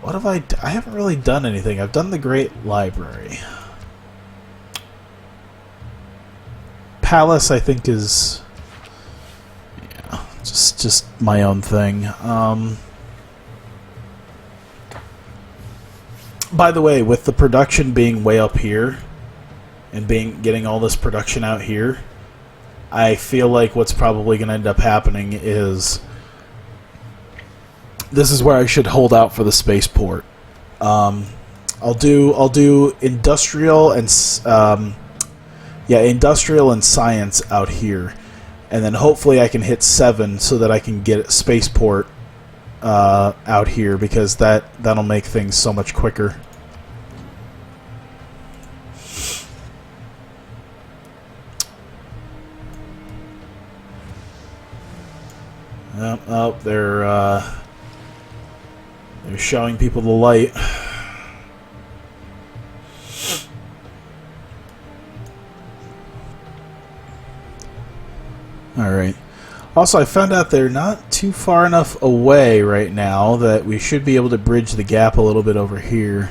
What have I done? I haven't really done anything. I've done the Great Library. Palace, I think, is... Yeah, just my own thing. By the way, with the production being way up here, and getting all this production out here, I feel like what's probably going to end up happening is this is where I should hold out for the spaceport. I'll do industrial and industrial and science out here, and then hopefully I can hit 7 so that I can get a spaceport out here, because that'll make things so much quicker. Oh, they're showing people the light. Alright. Also, I found out they're not too far enough away right now that we should be able to bridge the gap a little bit over here.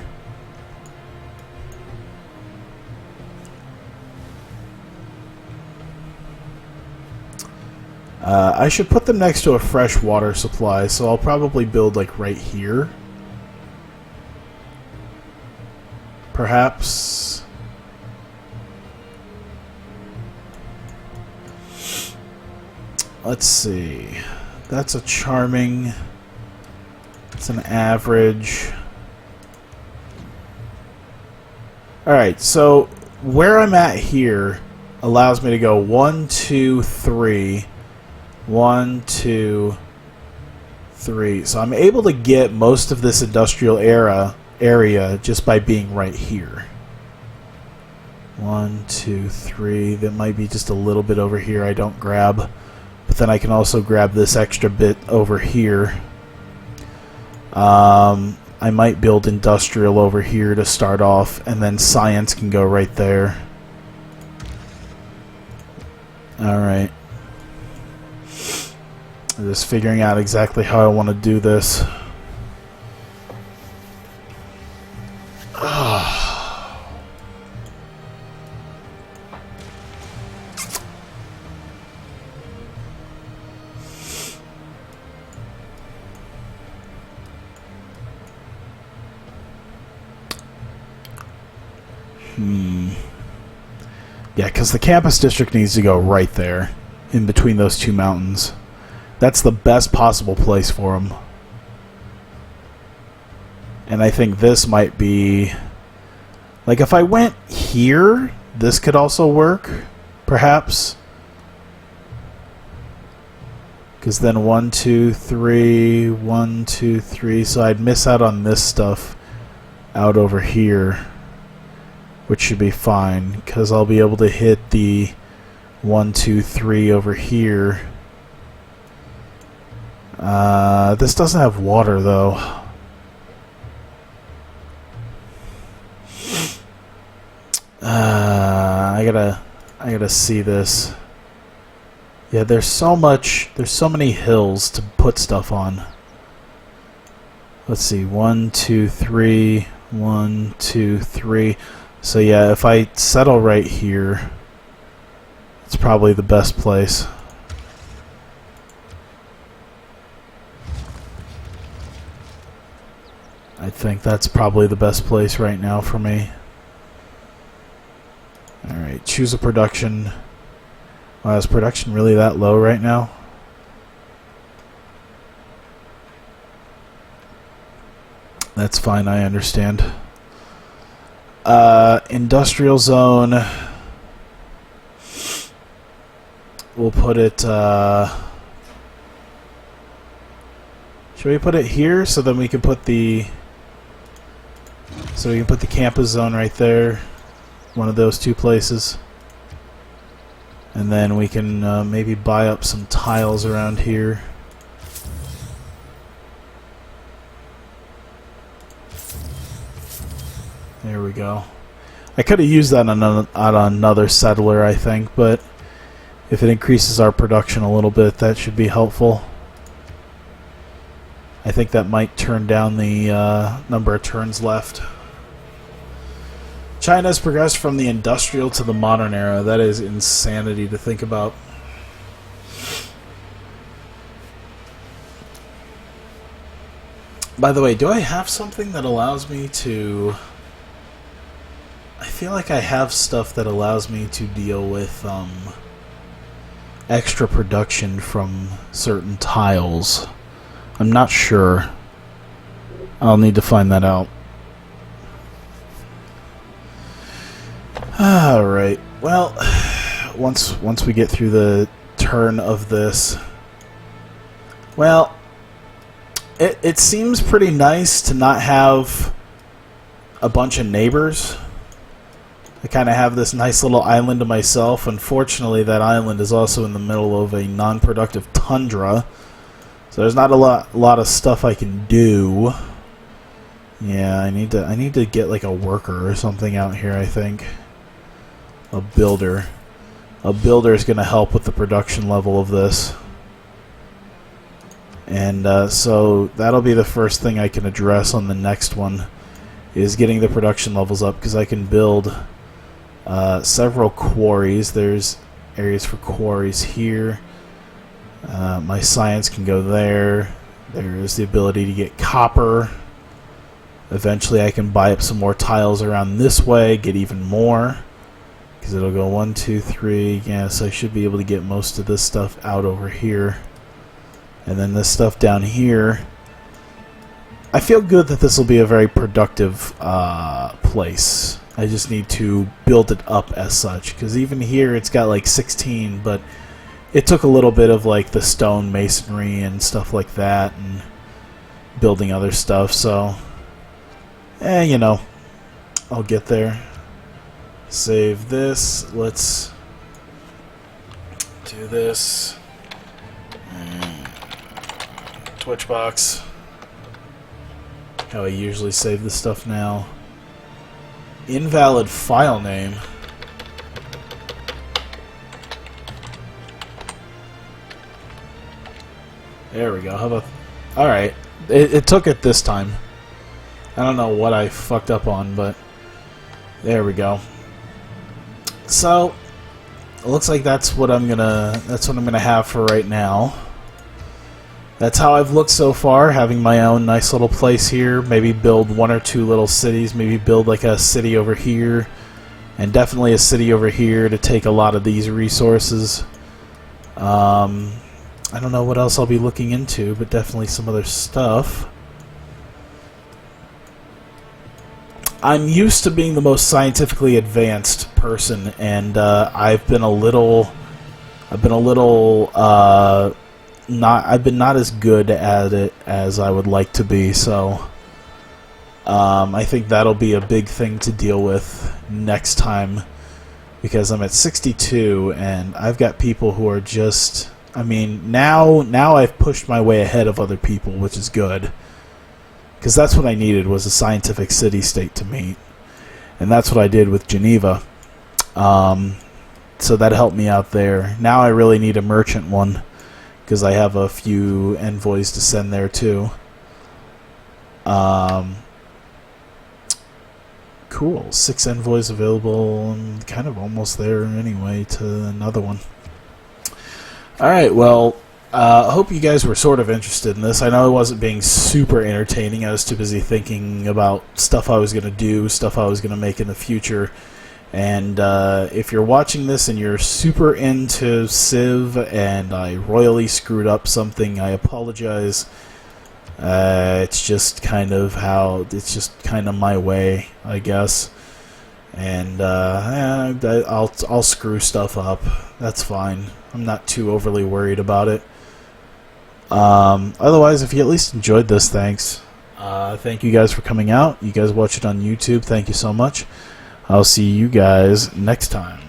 I should put them next to a fresh water supply, so I'll probably build like right here. Perhaps. Let's see. That's a charming. It's an average. Alright, so where I'm at here allows me to go 1, 2, 3. 1, 2, 3. So I'm able to get most of this industrial area just by being right here. 1, 2, 3. That might be just a little bit over here I don't grab. But then I can also grab this extra bit over here. I might build industrial over here to start off, and then science can go right there. Alright. I'm just figuring out exactly how I want to do this. Yeah, because the campus district needs to go right there, in between those two mountains. That's the best possible place for them. And I think this might be... Like, if I went here, this could also work, perhaps. Because then 1, 2, 3, 1, 2, 3. So I'd miss out on this stuff out over here, which should be fine, because I'll be able to hit the 1, 2, 3 over here. This doesn't have water, though. I gotta see this. Yeah, there's so many hills to put stuff on. Let's see, 1, 2, 3, 1, 2, 3. So yeah, if I settle right here, it's probably the best place. I think that's probably the best place right now for me. Alright, choose a production. Wow, is production really that low right now? That's fine, I understand. Industrial zone. We'll put it... should we put it here so then we can put the... So we can put the campus zone right there. One of those two places. And then we can maybe buy up some tiles around here. There we go. I could have used that on another settler, I think, but if it increases our production a little bit, that should be helpful. I think that might turn down the number of turns left. China has progressed from the industrial to the modern era. That is insanity to think about. By the way, do I have something that allows me to... I feel like I have stuff that allows me to deal with extra production from certain tiles. I'm not sure. I'll need to find that out. Alright, well, once we get through the turn of this, well, it seems pretty nice to not have a bunch of neighbors. I kind of have this nice little island to myself. Unfortunately, that island is also in the middle of a non-productive tundra, so there's not a lot of stuff I can do. Yeah, I need to get like a worker or something out here, I think. A builder. A builder is going to help with the production level of this. And so that'll be the first thing I can address on the next one, is getting the production levels up, because I can build several quarries. There's areas for quarries here. My science can go there. There's the ability to get copper. Eventually I can buy up some more tiles around this way, get even more. Because it'll go 1, 2, 3. Yeah, so I should be able to get most of this stuff out over here. And then this stuff down here. I feel good that this will be a very productive place. I just need to build it up as such. Because even here it's got like 16, but it took a little bit of like the stone masonry and stuff like that, and building other stuff, so you know, I'll get there. Save this. Let's do this. Twitch box. How I usually save this stuff now. Invalid file name. There we go. How about... Alright. It took it this time. I don't know what I fucked up on, but... There we go. So... It looks like that's what I'm gonna have for right now. That's how I've looked so far, having my own nice little place here. Maybe build 1 or 2 little cities. Maybe build like a city over here. and definitely a city over here to take a lot of these resources. I don't know what else I'll be looking into, but definitely some other stuff. I'm used to being the most scientifically advanced person, and I've been not as good at it as I would like to be. So I think that'll be a big thing to deal with next time, because I'm at 62, and I've got people who are just. I mean, now I've pushed my way ahead of other people, which is good. Because that's what I needed, was a scientific city-state to meet. And that's what I did with Geneva. So that helped me out there. Now I really need a merchant one, because I have a few envoys to send there too. Cool. 6 envoys available. I'm kind of almost there anyway to another one. Alright, well, I hope you guys were sort of interested in this. I know I wasn't being super entertaining. I was too busy thinking about stuff I was going to do, stuff I was going to make in the future. And if you're watching this and you're super into Civ and I royally screwed up something, I apologize. It's just kind of my way, I guess. And I'll screw stuff up. That's fine. I'm not too overly worried about it. Otherwise, if you at least enjoyed this, thanks. Thank you guys for coming out. You guys watch it on YouTube. Thank you so much. I'll see you guys next time.